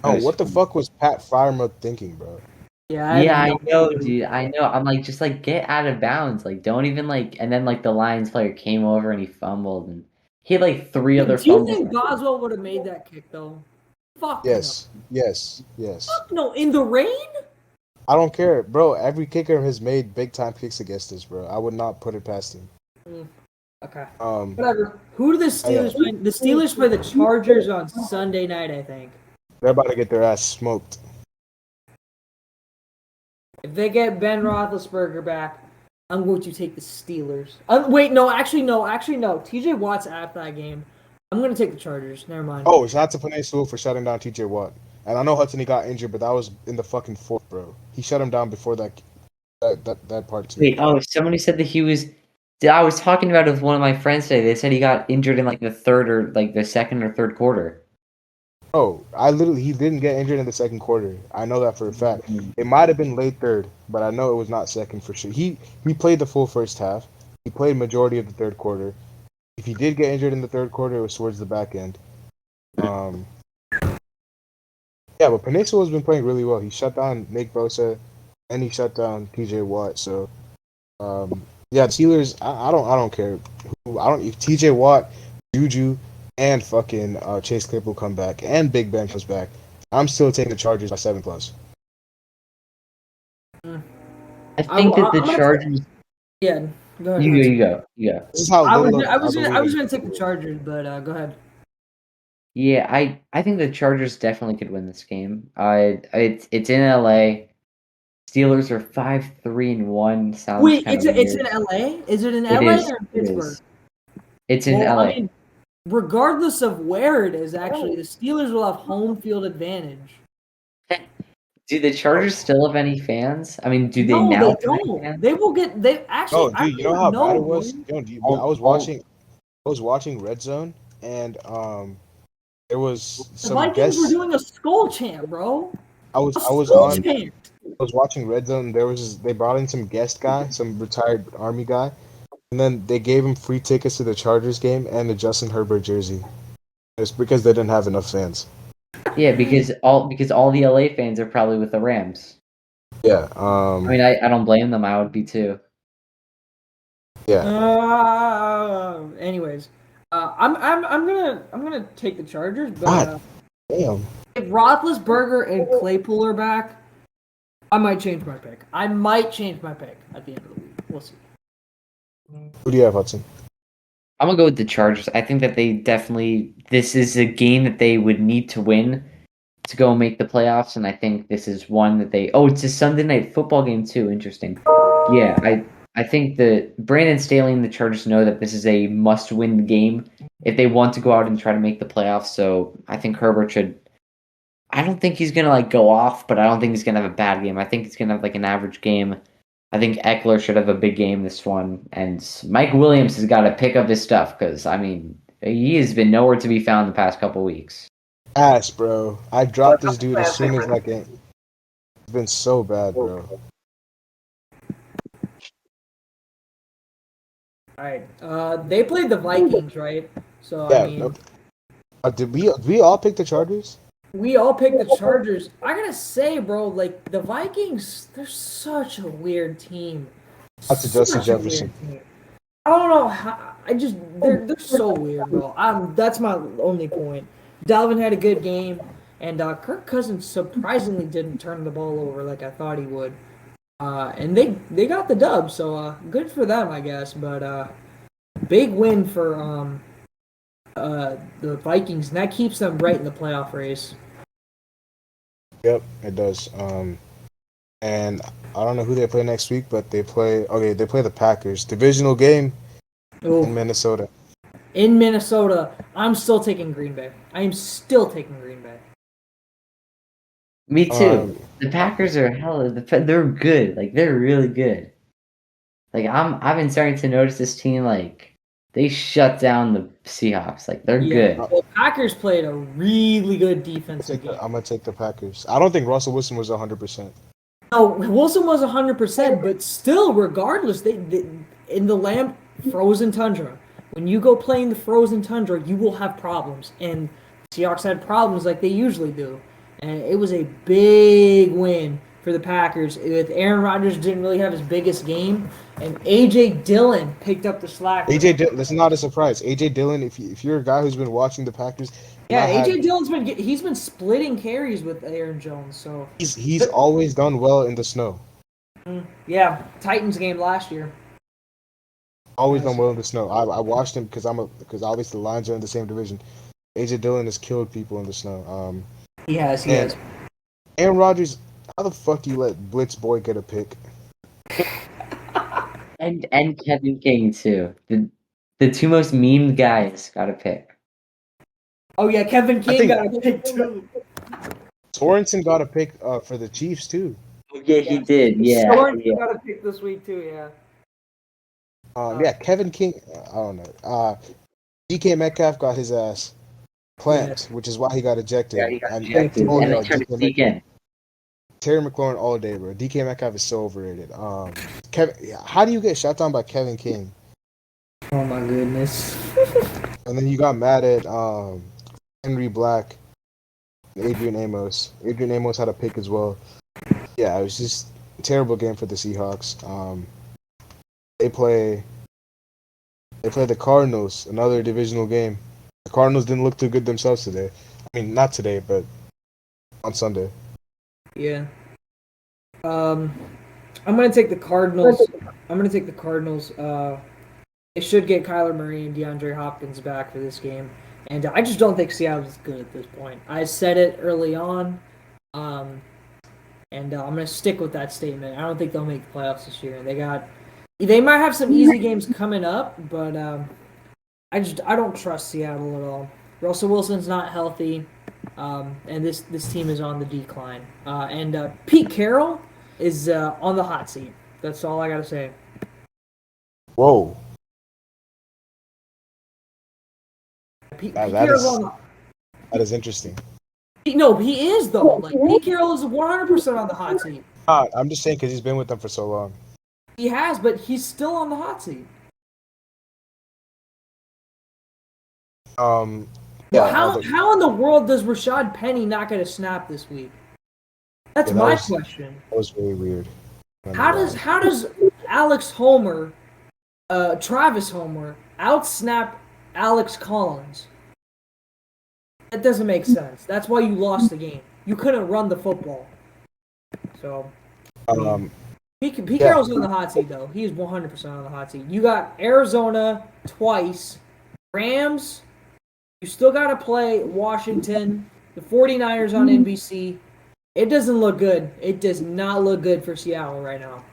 Oh, what the fuck was Pat Firemouth thinking, bro? Yeah, I know, dude. I know. I'm like, just like get out of bounds. Like, don't even like. And then like the Lions player came over and he fumbled, and he had like 3 other fumbles. Do you think Boswell would have made that kick though? Fuck yes, no. Yes. Fuck no, in the rain? I don't care, bro. Every kicker has made big time kicks against us, bro. I would not put it past him. Okay. Whatever. Who do the Steelers play? The Steelers play the Chargers on Sunday night, I think. They're about to get their ass smoked. If they get Ben Roethlisberger back, I'm going to take the Steelers. Actually, no. TJ Watt's at that game. I'm going to take the Chargers. Never mind. Oh, shout out to Penei Sewell for shutting down TJ Watt. And I know Hudson, he got injured, but that was in the fucking 4th, bro. He shut him down before that part too. Wait, somebody said that he was. I was talking about it with one of my friends today. They said he got injured in like the 3rd or like the 2nd or 3rd quarter. Oh, he didn't get injured in the 2nd quarter. I know that for a fact. It might have been late 3rd, but I know it was not 2nd for sure. He played the full first half. He played majority of the 3rd quarter. If he did get injured in the 3rd quarter, it was towards the back end. Yeah, but Penei Sewell has been playing really well. He shut down Nick Bosa, and he shut down TJ Watt. So, yeah, Steelers. I don't care. If TJ Watt, Juju, and fucking Chase Claypool come back, and Big Ben comes back, I'm still taking the Chargers by 7+. I think that the Chargers. Yeah, go ahead. You go. This is how I was gonna take the Chargers, but go ahead. Yeah, I think the Chargers definitely could win this game. It's in LA. Steelers are 5-3-1. Sounds Wait, kind it's of it's weird. in LA? Is it in It LA is. or in It Pittsburgh? is. It's in Well, I LA. mean, regardless of where it is, actually, the Steelers will have home field advantage. Do the Chargers still have any fans? I mean, do they No, now they have any don't. fans? They will get. They actually. Oh, I dude, don't you know even how know, bad it bro. was? I was watching Red Zone, and there was The some Vikings were guests. doing a skull chant, bro. I was A I was skull on. chant. I was watching Red Zone. They brought in some guest guy, some retired Army guy, and then they gave him free tickets to the Chargers game and the Justin Herbert jersey. It's because they didn't have enough fans. Yeah, because all the LA fans are probably with the Rams. Yeah. I mean, I don't blame them. I would be too. Yeah. Anyways, I'm gonna take the Chargers, but God damn. if Roethlisberger and Claypool are back, I might change my pick. I might change my pick at the end of the week. We'll see. Who do you have, Hudson? I'm gonna go with the Chargers. I think that this is a game that they would need to win to go make the playoffs, and I think this is one that it's a Sunday night football game too. Interesting. Yeah, I think that Brandon Staley and the Chargers know that this is a must-win game if they want to go out and try to make the playoffs. So I think Herbert should. I don't think he's gonna go off, but I don't think he's gonna have a bad game. I think he's gonna have an average game. I think Eckler should have a big game this one, and Mike Williams has got to pick up his stuff because I mean he has been nowhere to be found the past couple weeks. Ass, bro. I dropped this dude as soon as that game. It's been so bad, bro. All right. They played the Vikings, right? So Yeah. I mean, Nope. Did we all pick the Chargers? we all picked the Chargers. I gotta say, bro, like the Vikings, they're such a weird team. That's a Justin Such a Jefferson. weird team. I don't know how. They're so weird, bro. That's my only point. Dalvin had a good game, and Kirk Cousins surprisingly didn't turn the ball over like I thought he would. And they got the dub, so good for them, I guess. But big win for the Vikings, and that keeps them right in the playoff race. Yep, it does. And I don't know who they play next week, but they play the Packers. Divisional game Ooh. in Minnesota. In Minnesota, I'm still taking Green Bay. I am still taking Green Bay. Me too. The Packers are they're good. Like they're really good. Like I've been starting to notice this team like they shut down the Seahawks. Like they're good. The Packers played a really good defensive game. I'm gonna take the Packers. I don't think Russell Wilson was 100%. No, Wilson was 100%, but still, regardless, they in the frozen tundra. When you go play in the frozen tundra, you will have problems, and Seahawks had problems like they usually do. And it was a big win for the Packers. With Aaron Rodgers didn't really have his biggest game, and AJ Dillon picked up the slack. AJ Dillon, that's not a surprise. AJ Dillon, if you're a guy who's been watching the Packers, yeah, AJ Dillon's been splitting carries with Aaron Jones, so he's always done well in the snow. Yeah, Titans game last year. Always done well in the snow. I watched him because obviously the Lions are in the same division. AJ Dillon has killed people in the snow. He has. Aaron Rodgers, how the fuck do you let Blitz Boy get a pick? And Kevin King too. The two most memed guys got a pick. Oh yeah, Kevin King got a pick too. Sorensen got a pick for the Chiefs too. Yeah, he did. Yeah. Sorensen got a pick this week too. Yeah. Yeah, Kevin King. I don't know. DK Metcalf got his ass clamped, which is why he got ejected. Yeah, he got ejected. And they tried to sneak in. Terry McLaurin all day, bro. DK Metcalf is so overrated. How do you get shut down by Kevin King? Oh my goodness. And then you got mad at Henry Black, and Adrian Amos. Adrian Amos had a pick as well. Yeah, it was just a terrible game for the Seahawks. They play the Cardinals, another divisional game. The Cardinals didn't look too good themselves today. I mean, not today, but on Sunday. Yeah. I'm gonna take the Cardinals. They should get Kyler Murray and DeAndre Hopkins back for this game, and I just don't think Seattle's good at this point. I said it early on. And I'm going to stick with that statement. I don't think they'll make the playoffs this year. They might have some easy games coming up, but I don't trust Seattle at all. Russell Wilson's not healthy, and this team is on the decline. And Pete Carroll is on the hot seat. That's all I got to say. Whoa. Pete Carroll's that is interesting. No, he is though. Like Pete Carroll is 100% on the hot seat. I'm just saying because he's been with them for so long. He has, but he's still on the hot seat. Yeah, how in the world does Rashad Penny not get a snap this week? That's my question. That was really weird. How does Alex Homer, Travis Homer, outsnap Alex Collins? That doesn't make sense. That's why you lost the game. You couldn't run the football. So, Pete Carroll's on the hot seat, though. He is 100% on the hot seat. You got Arizona twice, Rams. You still got to play Washington, the 49ers on NBC. It doesn't look good. It does not look good for Seattle right now.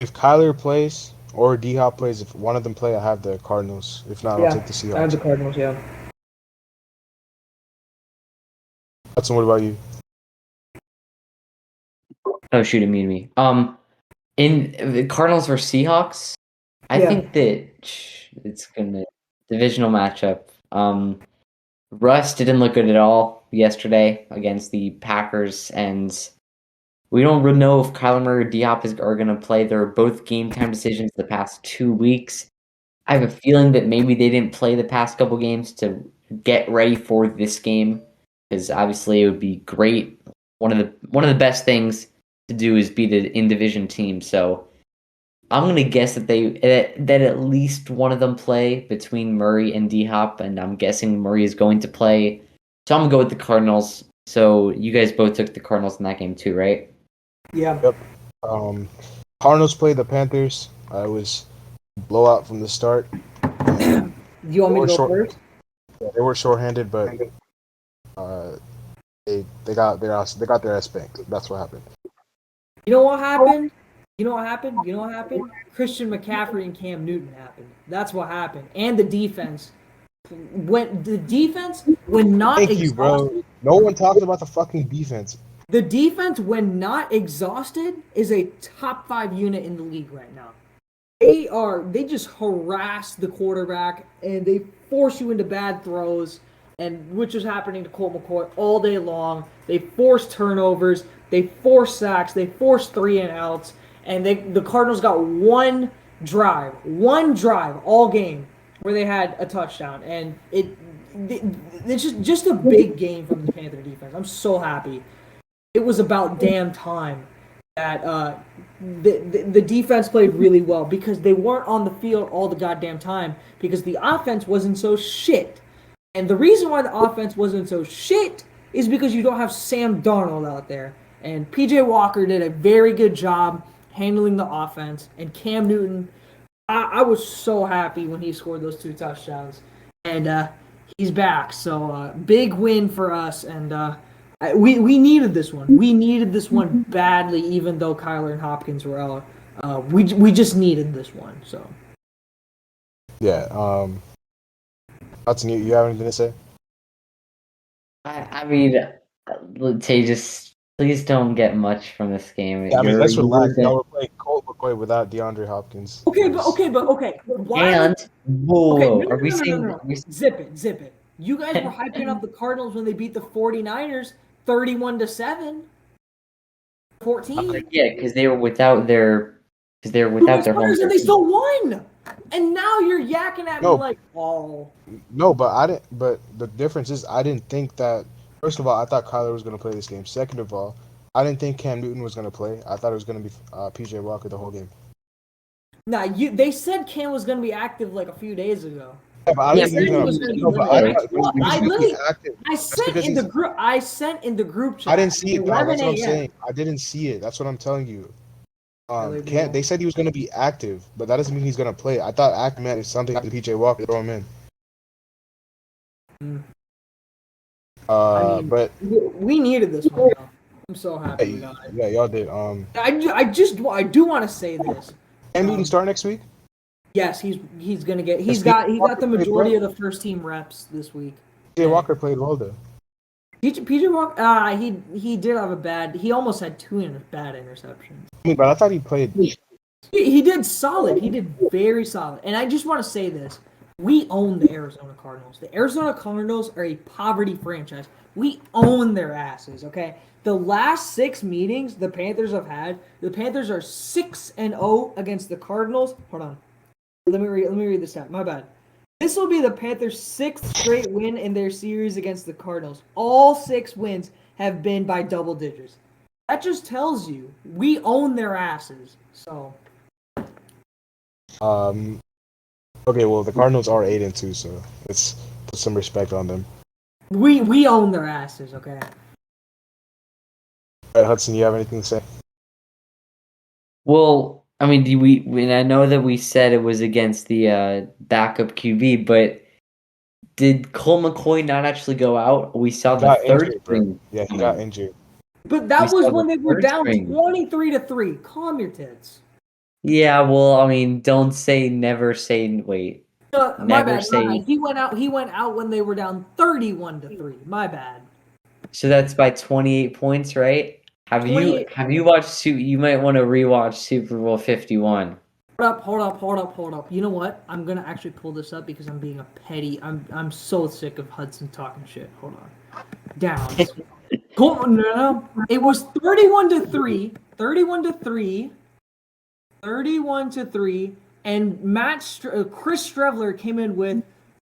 If Kyler plays or D-Hop plays, if one of them play, I have the Cardinals. If not, I'll take the Seahawks. I have the Cardinals, yeah. Hudson, what about you? Oh, shoot, it muted me. In the Cardinals versus Seahawks, I think that it's gonna divisional matchup. Russ didn't look good at all yesterday against the Packers, and we don't really know if Kyler Murray or D-Hop are going to play. They're both game time decisions the past 2 weeks. I have a feeling that maybe they didn't play the past couple games to get ready for this game, because obviously it would be great. One of the best things to do is beat an in-division team. So I'm going to guess that that at least one of them play between Murray and D-Hop, and I'm guessing Murray is going to play. So I'm going to go with the Cardinals. So you guys both took the Cardinals in that game too, right? Yeah. Yep. Cardinals played the Panthers. It was a blowout from the start. Do you want me to go first? Yeah, they were shorthanded, but they got their ass spanked. That's what happened. You know what happened? Christian McCaffrey and Cam Newton happened. That's what happened. And the defense. When not Thank exhausted. you, bro. No one talks about the fucking defense. The defense, when not exhausted, is a top 5 unit in the league right now. They just harass the quarterback and they force you into bad throws, and which was happening to Colt McCoy all day long. They force turnovers, they force sacks, they force 3-and-outs, and the Cardinals got one drive all game where they had a touchdown, and it's just a big game from the Panther defense. I'm so happy. It was about damn time that the defense played really well, because they weren't on the field all the goddamn time because the offense wasn't so shit. And the reason why the offense wasn't so shit is because you don't have Sam Darnold out there. And P.J. Walker did a very good job handling the offense. And Cam Newton, I was so happy when he scored those 2 touchdowns. And he's back. So big win for us. And we needed this one. We needed this one badly, even though Kyler and Hopkins were out. We just needed this one. So. Yeah. Hudson, you have anything to say? I mean, Tejas, please don't get much from this game. Yeah, I mean, let's relax. Y'all were playing Colt McCoy without DeAndre Hopkins. Okay. Why? And are we saying? Zip it. You guys were hyping up the Cardinals when they beat the 49ers 31-7. 14. Yeah, because they were without their players and they still won. And now you're yakking at me like, oh. No, but I didn't. But the difference is, I didn't think that. First of all, I thought Kyler was going to play this game. Second of all, I didn't think Cam Newton was going to play. I thought it was going to be P.J. Walker the whole game. Nah, they said Cam was going to be active like a few days ago. Yeah, but I didn't think he was going to be active. I sent in the group chat. I didn't see it. That's what I'm saying. I didn't see it. That's what I'm telling you. They said he was going to be active, but that doesn't mean he's going to play. I thought active meant something to P.J. Walker, throw him in. But we needed this one. I'm so happy we got it. Yeah, y'all did. I do want to say this. Cam Newton start next week? Yes, he's gonna get. He Walker got the played majority well. of the first team reps this week. PJ Walker played well though. PJ Walker, he did have a bad. He almost had two bad interceptions. I mean, but I thought he played. He did solid. He did very solid. And I just want to say this: we own the Arizona Cardinals. The Arizona Cardinals are a poverty franchise. We own their asses. Okay. The last 6 meetings the Panthers have had, the Panthers are 6-0 against the Cardinals. Hold on. Let me read this out. My bad. This will be the Panthers' 6th straight win in their series against the Cardinals. All 6 wins have been by double digits. That just tells you we own their asses. So. Okay, well the Cardinals are 8-2, so let's put some respect on them. We own their asses. Okay. All right, Hudson, you have anything to say? Well, I mean, I know that we said it was against the backup QB, but did Colt McCoy not actually go out? We saw the third string. Yeah, he got injured. But that was when they were down 23-3. Calm your tits. Yeah, well, I mean, don't say never say wait. My bad. He went out when they were down 31-3. My bad. So that's by 28 points, right? Have you watched? You might want to rewatch Super Bowl 51. Hold up. You know what? I'm gonna actually pull this up because I'm being a petty. I'm so sick of Hudson talking shit. Hold on. Down. No. It was 31-3. 31-3, and Chris Strevler came in with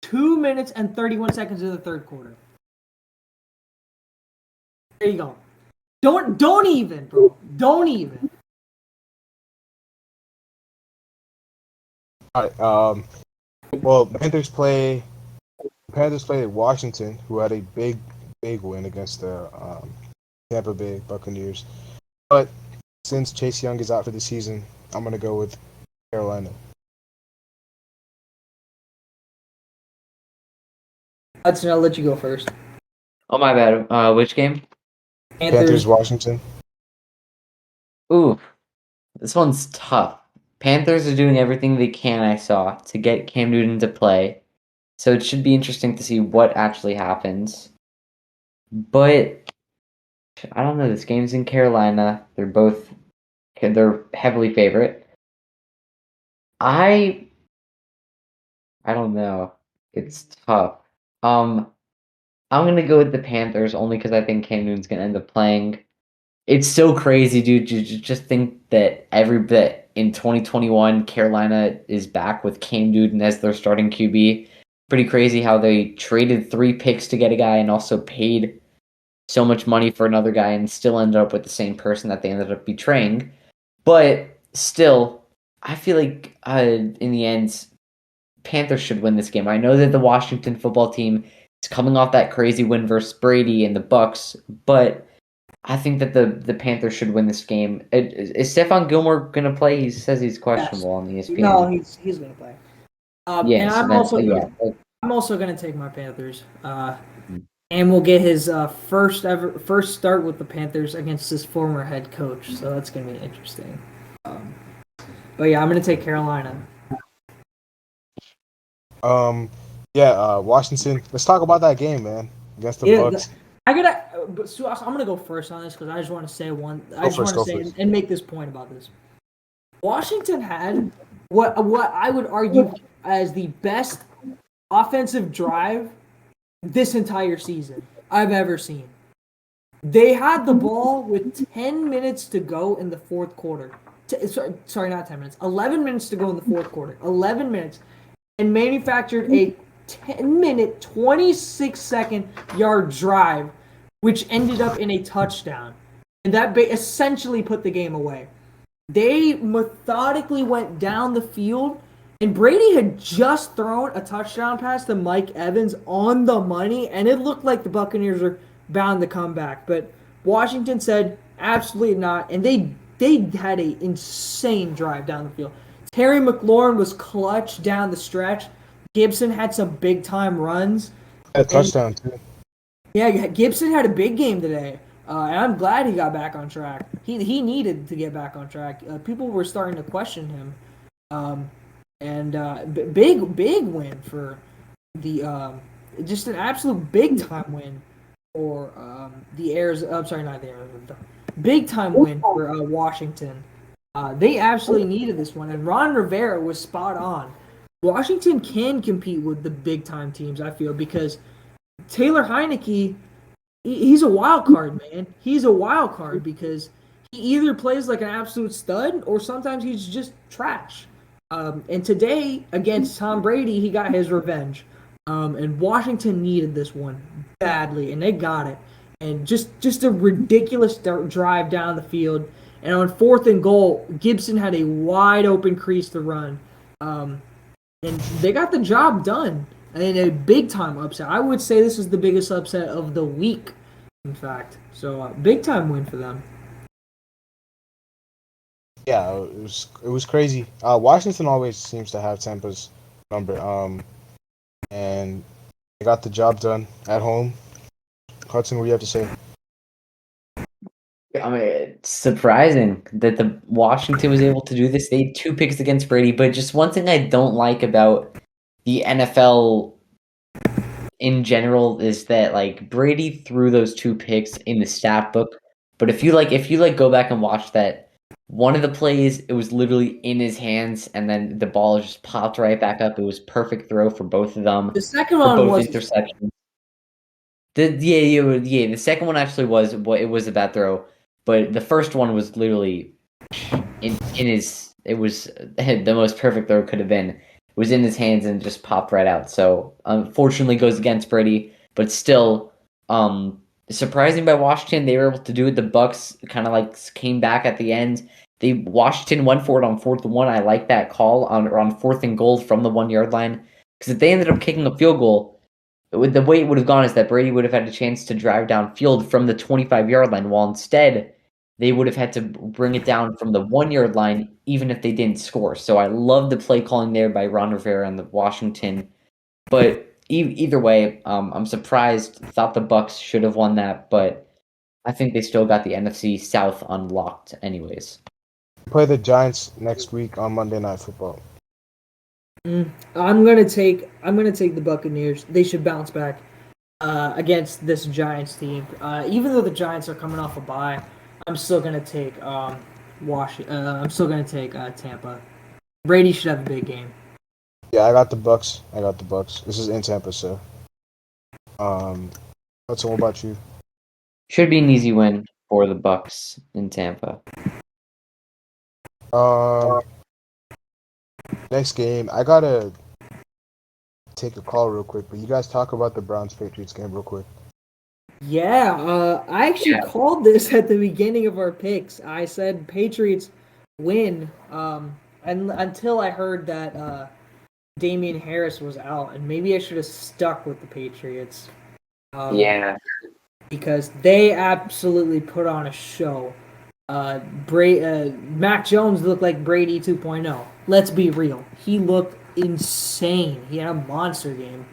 2 minutes and 31 seconds in the third quarter. There you go. Don't even, bro. Don't even. All right. Well, the Panthers play Washington, who had a big win against the Tampa Bay Buccaneers. But since Chase Young is out for the season, I'm gonna go with Carolina. Hudson, I'll let you go first. Oh, my bad. Which game? Panthers Washington. Ooh, this one's tough. Panthers are doing everything they can, I saw, to get Cam Newton to play. So it should be interesting to see what actually happens. But I don't know. This game's in Carolina. They're heavily favorite. I don't know. It's tough. I'm gonna go with the Panthers only because I think Cam Newton's gonna end up playing. It's so crazy, dude. You just think that every bit in 2021, Carolina is back with Cam Newton as their starting QB. Pretty crazy how they traded 3 picks to get a guy and also paid so much money for another guy and still ended up with the same person that they ended up betraying. But still, I feel like in the end, Panthers should win this game. I know that the Washington football team is coming off that crazy win versus Brady and the Bucks, but I think that the Panthers should win this game. Is Stephon Gilmore going to play? He says he's questionable on ESPN. No, he's going to play. And I'm also going to take my Panthers. And we'll get his first start with the Panthers against his former head coach. So that's going to be interesting. But yeah, I'm going to take Carolina. Washington. Let's talk about that game, man, against the Bucks. I'm gonna go first on this because I just want to say and make this point about this. Washington had what I would argue as the best offensive drive this entire season I've ever seen. They had the ball with 10 minutes to go in the fourth quarter. Sorry, not 10 minutes. 11 minutes to go in the fourth quarter. 11 minutes. And manufactured a 10-minute, 26-second yard drive, which ended up in a touchdown. And that essentially put the game away. They methodically went down the field, and Brady had just thrown a touchdown pass to Mike Evans on the money, and it looked like the Buccaneers were bound to come back. But Washington said, absolutely not, and they had an insane drive down the field. Terry McLaurin was clutch down the stretch. Gibson had some big-time runs. A touchdown, too. Yeah, Gibson had a big game today. And I'm glad he got back on track. He needed to get back on track. People were starting to question him, um, and big win for the just an absolute big time win for the Airs. I'm sorry, not the Airs. Big time win for Washington. They absolutely needed this one, and Ron Rivera was spot on. Washington can compete with the big time teams, I feel, because Taylor Heineke, he's a wild card, man. He's a wild card because he either plays like an absolute stud or sometimes he's just trash. And today against Tom Brady, he got his revenge. And Washington needed this one badly, and they got it. And just a ridiculous drive down the field. And on 4th and goal, Gibson had a wide open crease to run. And they got the job done. And a big time upset. I would say this is the biggest upset of the week, in fact. So big time win for them. Yeah, it was crazy. Washington always seems to have Tampa's number. And they got the job done at home. Hudson, what do you have to say? I mean, it's surprising that the Washington was able to do this. They had 2 picks against Brady, but just one thing I don't like about the NFL in general is that like Brady threw those 2 picks in the stat book. But if you go back and watch that, one of the plays, it was literally in his hands, and then the ball just popped right back up. It was perfect throw for both of them, The second for one both was interceptions. The second one actually was it was a bad throw, but the first one was literally in his. It was the most perfect throw could have been. It was in his hands and just popped right out. So unfortunately, goes against Brady, but still, surprising by Washington. They were able to do it. The Bucks kind of like came back at the end. Washington went for it on 4th and 1. I like that call on 4th and goal from the 1-yard line, because if they ended up kicking a field goal, the way it would have gone is that Brady would have had a chance to drive downfield from the 25-yard line, while instead they would have had to bring it down from the 1-yard line, even if they didn't score. So I love the play calling there by Ron Rivera and the Washington. But either way, I'm surprised. Thought the Bucks should have won that, but I think they still got the NFC South unlocked anyways. Play the Giants next week on Monday Night Football. I'm gonna take the Buccaneers. They should bounce back against this Giants team. Even though the Giants are coming off a bye, I'm still gonna take I'm still gonna take Tampa. Brady should have a big game. Yeah, I got the Bucks. This is in Tampa, so. Hudson, what about you? Should be an easy win for the Bucks in Tampa. Next game, I gotta take a call real quick, but you guys talk about the Browns-Patriots game real quick. Yeah, I actually called this at the beginning of our picks. I said Patriots win, and until I heard that Damian Harris was out, and maybe I should have stuck with the Patriots. Because they absolutely put on a show. Mac Jones looked like Brady 2.0. Let's be real. He looked insane. He had a monster game.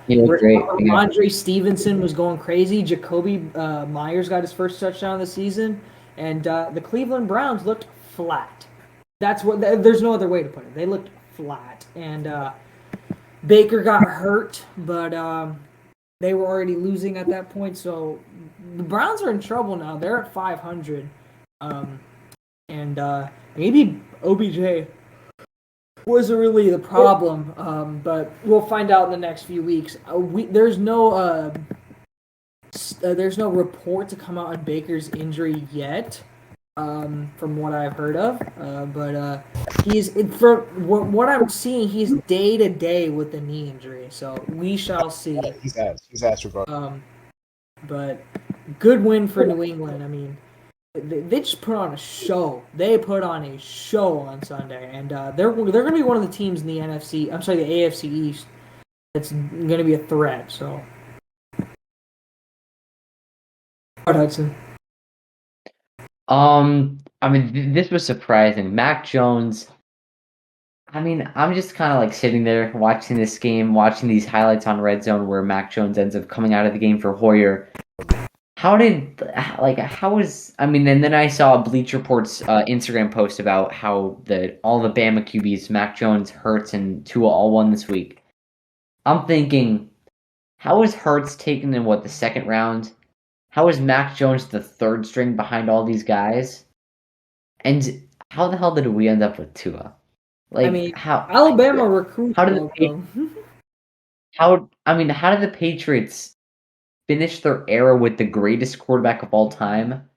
He looked great. Andre Stevenson was going crazy. Jacoby Myers got his first touchdown of the season. And the Cleveland Browns looked flat. There's no other way to put it. They looked flat. And Baker got hurt, but they were already losing at that point. So the Browns are in trouble now. They're at 500. And maybe OBJ wasn't really the problem, but we'll find out in the next few weeks. There's no report to come out on Baker's injury yet, from what I've heard of. But from what I'm seeing, he's day to day with the knee injury. So we shall see. He's asked regardless. But good win for New England. I mean, they just put on a show. They put on a show on Sunday, and they're going to be one of the teams in the NFC. I'm sorry, the AFC East. That's going to be a threat. So, Hudson. I mean, this was surprising. Mac Jones. I mean, I'm just kind of like sitting there watching this game, watching these highlights on Red Zone where Mac Jones ends up coming out of the game for Hoyer. how was I mean, and then I saw Bleach Report's Instagram post about how all the Bama QBs, Mac Jones, Hurts, and Tua all won this week. I'm thinking, how is Hurts taken in the second round? How is Mac Jones the third string behind all these guys? And how the hell did we end up with Tua? I Like mean, how Alabama recruits how did well, the though. how did the Patriots finish their era with the greatest quarterback of all time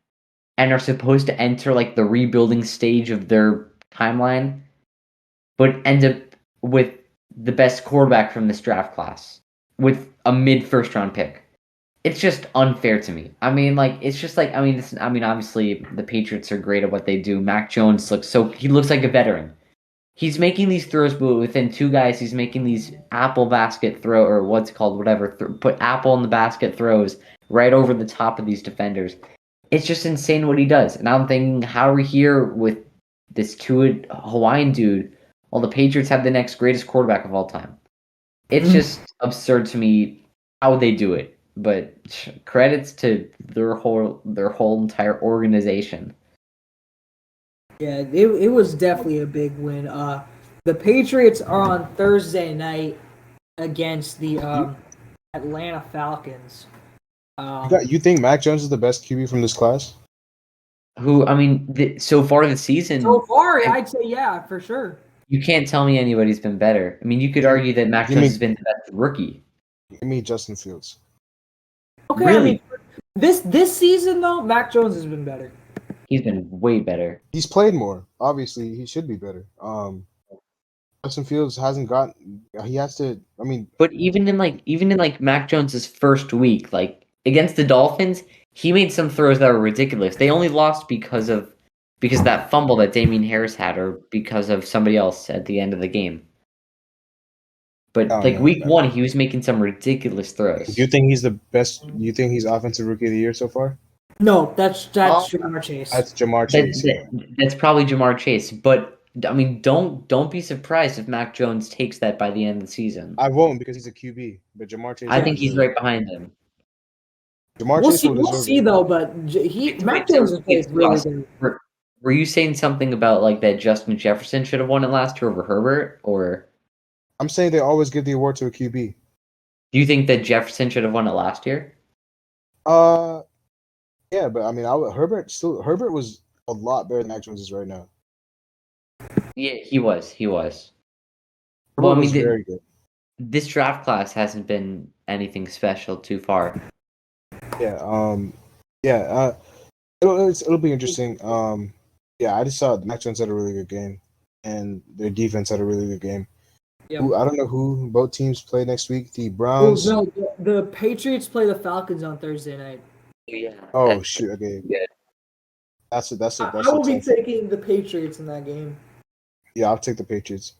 and are supposed to enter like the rebuilding stage of their timeline, but end up with the best quarterback from this draft class with a mid first round pick? It's just unfair to me. I mean, like it's just like obviously the Patriots are great at what they do. Mac Jones he looks like a veteran. He's making these throws, but within two guys, he's making these apple basket throw or what's it called, whatever. Put apple in the basket throws right over the top of these defenders. It's just insane what he does. And I'm thinking, how are we here with this two Hawaiian dude while the Patriots have the next greatest quarterback of all time? It's just absurd to me how they do it. But credits to their whole entire organization. Yeah, it was definitely a big win. The Patriots are on Thursday night against the Atlanta Falcons. You think Mac Jones is the best QB from this class? Who I mean, so far this season, So far, I'd say yeah, for sure. you can't tell me anybody's been better. I mean, you could argue that Mac Give Jones me- has been the best rookie. Give me Justin Fields. Okay, Really? I mean, this season though, Mac Jones has been better. He's been way better. He's played more. Obviously, he should be better. Justin Fields hasn't gotten. He has to. I mean, But even in Mac Jones's first week, like against the Dolphins, he made some throws that were ridiculous. They only lost because of that fumble that Damien Harris had, or because of somebody else at the end of the game. But I don't like know. week one, he was making some ridiculous throws. Do you think he's the best? Do you think he's offensive rookie of the year so far? No, that's Oh, Jamar Chase. That's Jamar Chase. That's probably Jamar Chase. But I mean, don't be surprised if Mac Jones takes that by the end of the season. I won't because he's a QB. But Jamar Chase. I will think he's deserve right behind him. it. Jamar We'll Chase see. will We'll deserve see it. though. But Mac Jones has played really good. Were you saying something about like that Justin Jefferson should have won it last year over Herbert, or I'm saying they always give the award to a QB. do you think that Jefferson should have won it last year? Yeah, but I mean, Herbert was a lot better than Mac Jones is right now. Yeah, he was. Herbert Well, I was mean, very good. this draft class hasn't been anything special too far. Yeah. Yeah. It'll be interesting. Yeah, I just saw Mac Jones had a really good game, and their defense had a really good game. Yep. I don't know who both teams play next week. The Browns. No, the Patriots play the Falcons on Thursday night. Yeah. Oh shoot! Okay. Good. That's it. That's it. I will be taking the Patriots in that game. Yeah, I'll take the Patriots.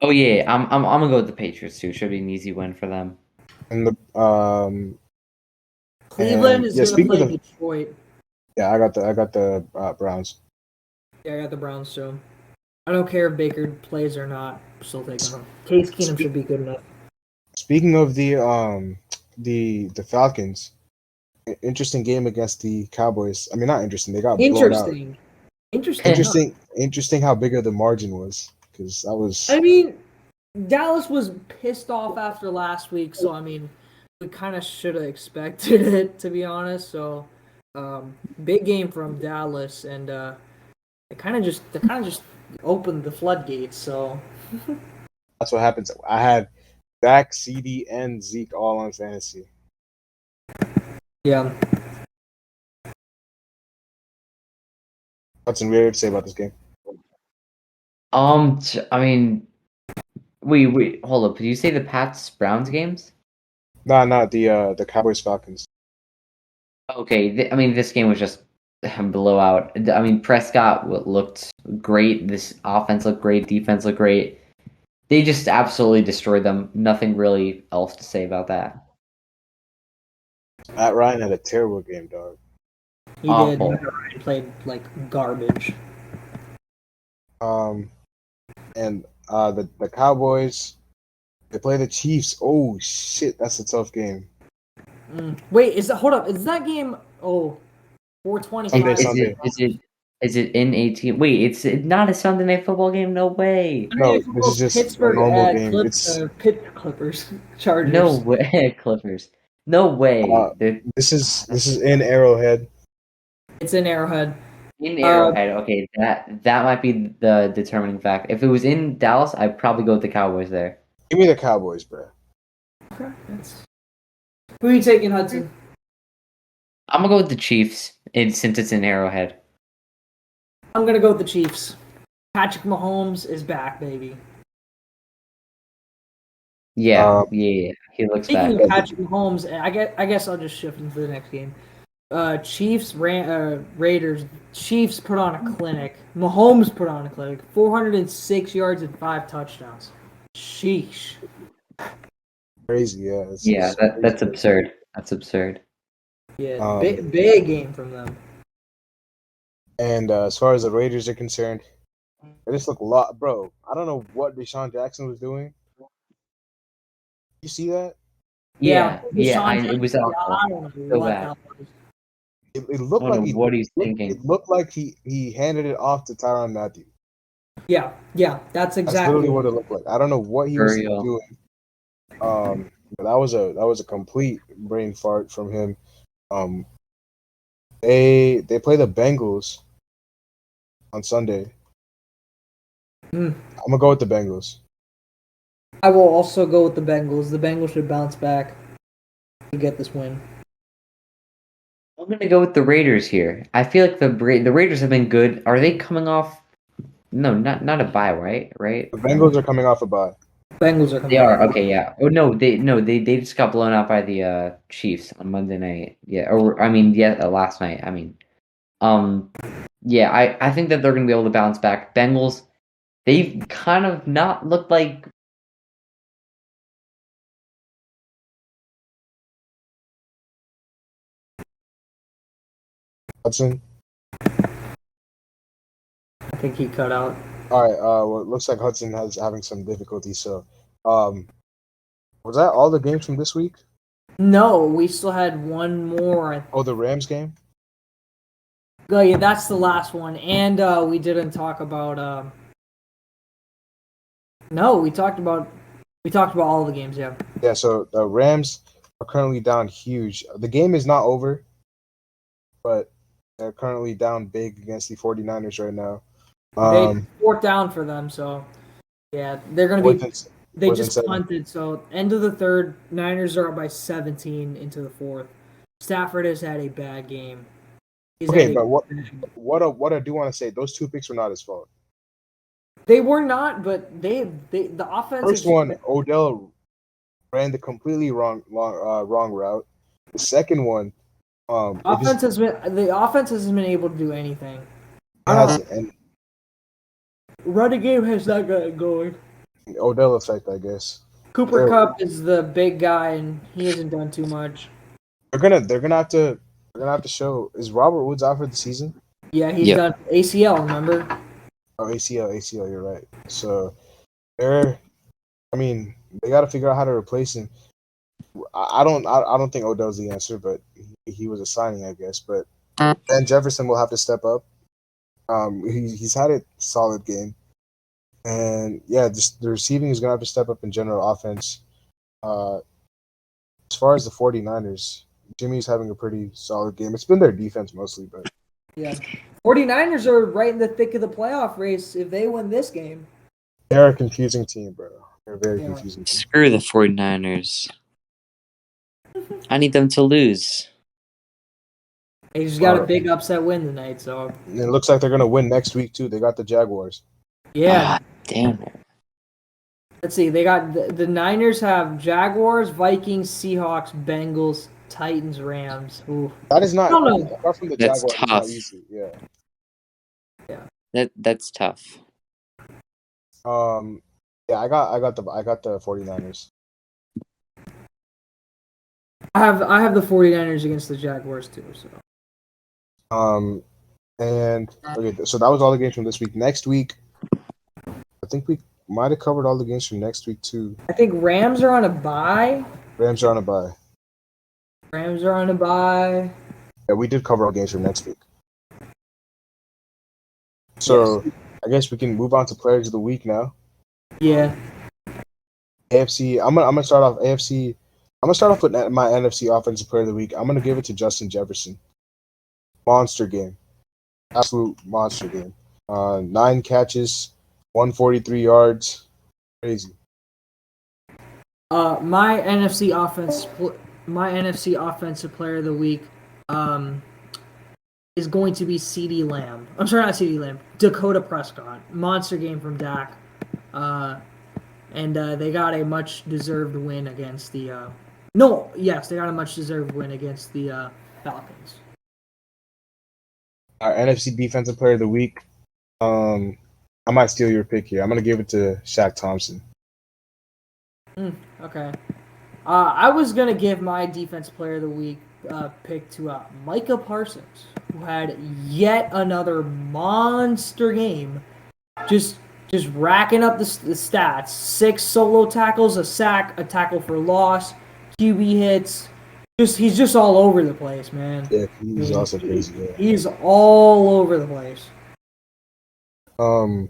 Oh yeah, I'm gonna go with the Patriots too. Should be an easy win for them. And the Cleveland is going to play of Detroit. Yeah, I got the Browns. Yeah, I got the Browns too. I don't care if Baker plays or not. I'm still taking them. Case Keenum should be good enough. Speaking of the Falcons, interesting game against the Cowboys. I mean, not interesting. They got blown out. Interesting how big of the margin was, because that was. I mean, Dallas was pissed off after last week, so I mean, we kind of should have expected it, to be honest. So, big game from Dallas, and they kind of just opened the floodgates. So That's what happens. I had Dak, CD, and Zeke all on fantasy. yeah. What's weird to say about this game? I mean, wait, hold up. Did you say the Pats Browns games? Nah, not the Cowboys Falcons. Okay, I mean, this game was just a blowout. I mean, Prescott looked great. This offense looked great. Defense looked great. They just absolutely destroyed them. Nothing really else to say about that. Matt Ryan had a terrible game, dog. He Awful. did. Matt Ryan played like garbage. And the Cowboys, They play the Chiefs. Oh shit, that's a tough game. Wait, hold up? Is that game? Oh, 4:25. Sunday. Is it in 18? Wait, it's not a Sunday Night Football game. No way. No, this is just a Pittsburgh normal at game. It's Clippers, Chargers. No way, Clippers. No way. this is in Arrowhead. It's in Arrowhead. In Arrowhead. Okay, that might be the determining fact. If it was in Dallas, I'd probably go with the Cowboys there. Give me the Cowboys, bro. Okay. Who are you taking, Hudson? I'm gonna go with the Chiefs, since it's in Arrowhead. I'm gonna go with the Chiefs. Patrick Mahomes is back, baby. Yeah, he looks back. Speaking of Patrick Mahomes, I guess I'll just shift into the next game. Chiefs, Raiders. Chiefs put on a clinic. Mahomes put on a clinic. 406 yards and 5 touchdowns. Sheesh. Crazy, yeah. That's absurd. That's absurd. Yeah, big game from them. And as far as the Raiders are concerned, they just look a lot, bro. I don't know what Deshaun Jackson was doing. You see that? Yeah. It was awful. So bad. It looked like what he's thinking. It looked like he handed it off to Tyrann Mathieu. Yeah, that's exactly That's literally what it looked like. I don't know what he was real. doing. But that was a complete brain fart from him. They play the Bengals on Sunday. I'm gonna go with the Bengals. I will also go with the Bengals. The Bengals should bounce back to get this win. I'm gonna go with the Raiders here. I feel like the Raiders have been good. Are they coming off? No, not a bye, right? Right. The Bengals are coming off a bye. Bengals are coming. They are okay. Yeah. Oh no, they just got blown out by the Chiefs on Monday night. Yeah. Last night. Yeah. I think that they're gonna be able to bounce back. Bengals, they've kind of not looked like. Hudson. I think he cut out. All right. Well, it looks like Hudson has having some difficulty. So, was that all the games from this week? No, we still had one more. Oh, the Rams game. Oh yeah, that's the last one. And we didn't talk about. No, we talked about all the games. Yeah. Yeah. So the Rams are currently down huge. The game is not over, but they're currently down big against the 49ers right now. Fourth down for them, so yeah, they're gonna be. They just punted, so end of the third, Niners are up by 17 into the fourth. Stafford has had a bad game. Okay, but what I do want to say, those 2 picks were not his fault. They were not, but the offense. First one, Odell ran the completely wrong route. The second one, the offense hasn't been able to do anything. Running game has not gotten going. Odell effect, I guess. Cooper Kupp is the big guy, and he hasn't done too much. They're gonna have to show. Is Robert Woods out for the season? Yeah, he's done ACL. Remember? Oh, ACL. You're right. So they got to figure out how to replace him. I don't think Odell's the answer, but he was a signing, I guess. But Ben Jefferson will have to step up. He's had a solid game. And yeah, just the receiving is going to have to step up in general offense. As far as the 49ers, Jimmy's having a pretty solid game. It's been their defense mostly, but yeah. 49ers are right in the thick of the playoff race if they win this game. They're a confusing team, bro. They're a very confusing team. Screw the 49ers. I need them to lose. They just got a big upset win tonight, so. And it looks like they're going to win next week, too. They got the Jaguars. Yeah. Damn it. Let's see. They got the Niners have Jaguars, Vikings, Seahawks, Bengals, Titans, Rams. Ooh. That is not. Apart from the That's Jaguars, tough. it's not easy. Yeah. That's tough. Yeah, I got the 49ers. I have the 49ers against the Jaguars too. So. And okay, so that was all the games from this week. Next week, I think might have covered all the games from next week too. I think Rams are on a bye. Rams are on a bye. Yeah, we did cover all games from next week. So Yes. I guess we can move on to players of the week now. Yeah. AFC. I'm gonna start off AFC. I'm gonna start off with my NFC Offensive Player of the Week. I'm gonna give it to Justin Jefferson. Monster game, absolute monster game. 9 catches, 143 yards, crazy. My NFC Offensive Player of the Week, is going to be CeeDee Lamb. I'm sorry, not CeeDee Lamb. Dakota Prescott. Monster game from Dak. And they got a much deserved win against the. They got a much deserved win against the Falcons. Our NFC Defensive Player of the Week. I might steal your pick here. I'm gonna give it to Shaq Thompson. Okay. I was gonna give my Defense Player of the Week pick to Micah Parsons, who had yet another monster game. Just racking up the stats. 6 solo tackles, a sack, a tackle for loss, QB hits. He's just all over the place, man. Yeah, he's also crazy. Yeah. He's all over the place. And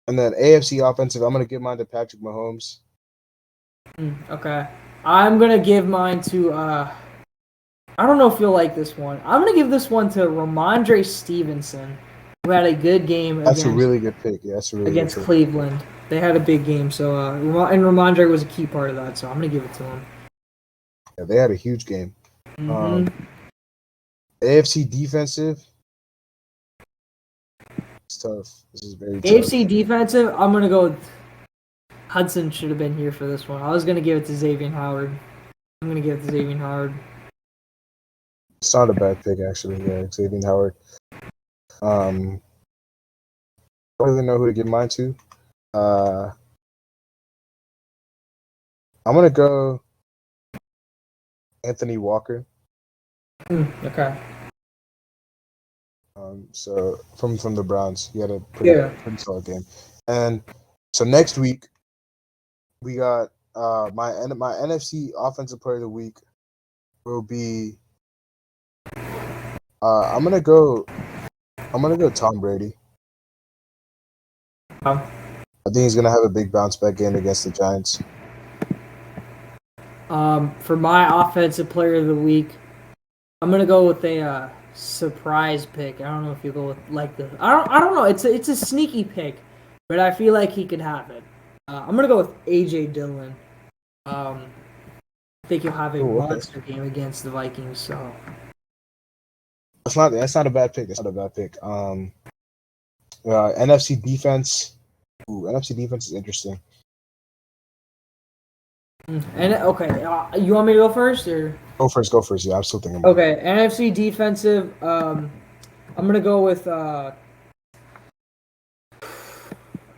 then AFC Offensive, I'm gonna give mine to Patrick Mahomes. Okay. I'm gonna give mine to I don't know if you'll like this one. I'm gonna give this one to Ramondre Stevenson, who had a good game. That's a really good pick. Yeah, that's a really against good pick. Cleveland. They had a big game, so and Ramondre was a key part of that. So I'm gonna give it to him. Yeah, they had a huge game. AFC Defensive. It's tough. This is very tough. AFC Defensive. I'm gonna go with Hudson. Should have been here for this one. I was gonna give it to Xavier Howard. I'm gonna give it to Xavier Howard. It's not a bad pick, actually. Yeah, Xavier Howard. I don't really know who to give mine to. I'm gonna go Anthony Walker. Okay. So from the Browns, he had a pretty solid game. And so next week we got my NFC Offensive Player of the Week will be I'm gonna go Tom Brady. I think he's gonna have a big bounce back game against the Giants. For my Offensive Player of the Week, I'm gonna go with a surprise pick. I don't know if you go with I don't know. It's a sneaky pick, but I feel like he could have it. I'm gonna go with AJ Dillon. I think he'll have a monster game against the Vikings. So that's not a bad pick. That's not a bad pick. NFC Defense. NFC Defense is interesting. And okay, you want me to go first or? Go first. Yeah, I'm still thinking about Okay, NFC Defensive. I'm gonna go with.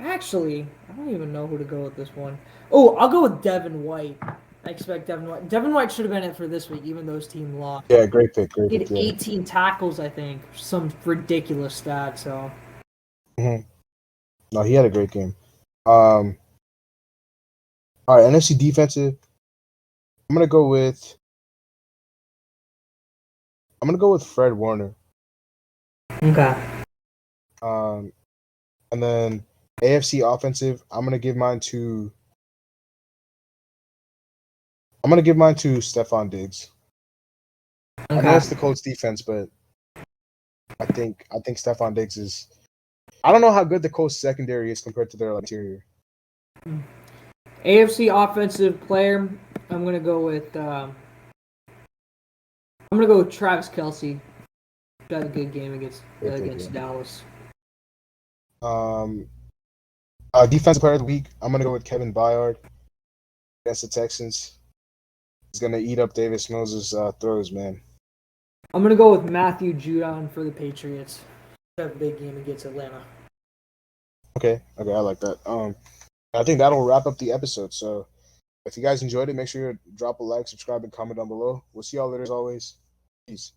Actually, I don't even know who to go with this one. Oh, I'll go with Devin White. I expect Devin White. Devin White should have been it for this week, even though his team lost. Yeah, great pick. He had 18 tackles, I think. Some ridiculous stat. So. No, he had a great game. All right, NFC Defensive. I'm gonna go with Fred Warner. Okay. And then AFC Offensive. I'm gonna give mine to Stephon Diggs. Okay. I know it's the Colts defense, but I think Stephon Diggs is. I don't know how good the Colts secondary is compared to their interior. AFC Offensive Player. I'm gonna go with Travis Kelce. Got a good game against Dallas. Defensive Player of the Week. I'm gonna go with Kevin Byard against the Texans. He's gonna eat up Davis Mills' throws, man. I'm gonna go with Matthew Judon for the Patriots. Have a big game against Atlanta. Okay, I like that. I think that'll wrap up the episode. So, if you guys enjoyed it, make sure you drop a like, subscribe, and comment down below. We'll see y'all later as always. Peace.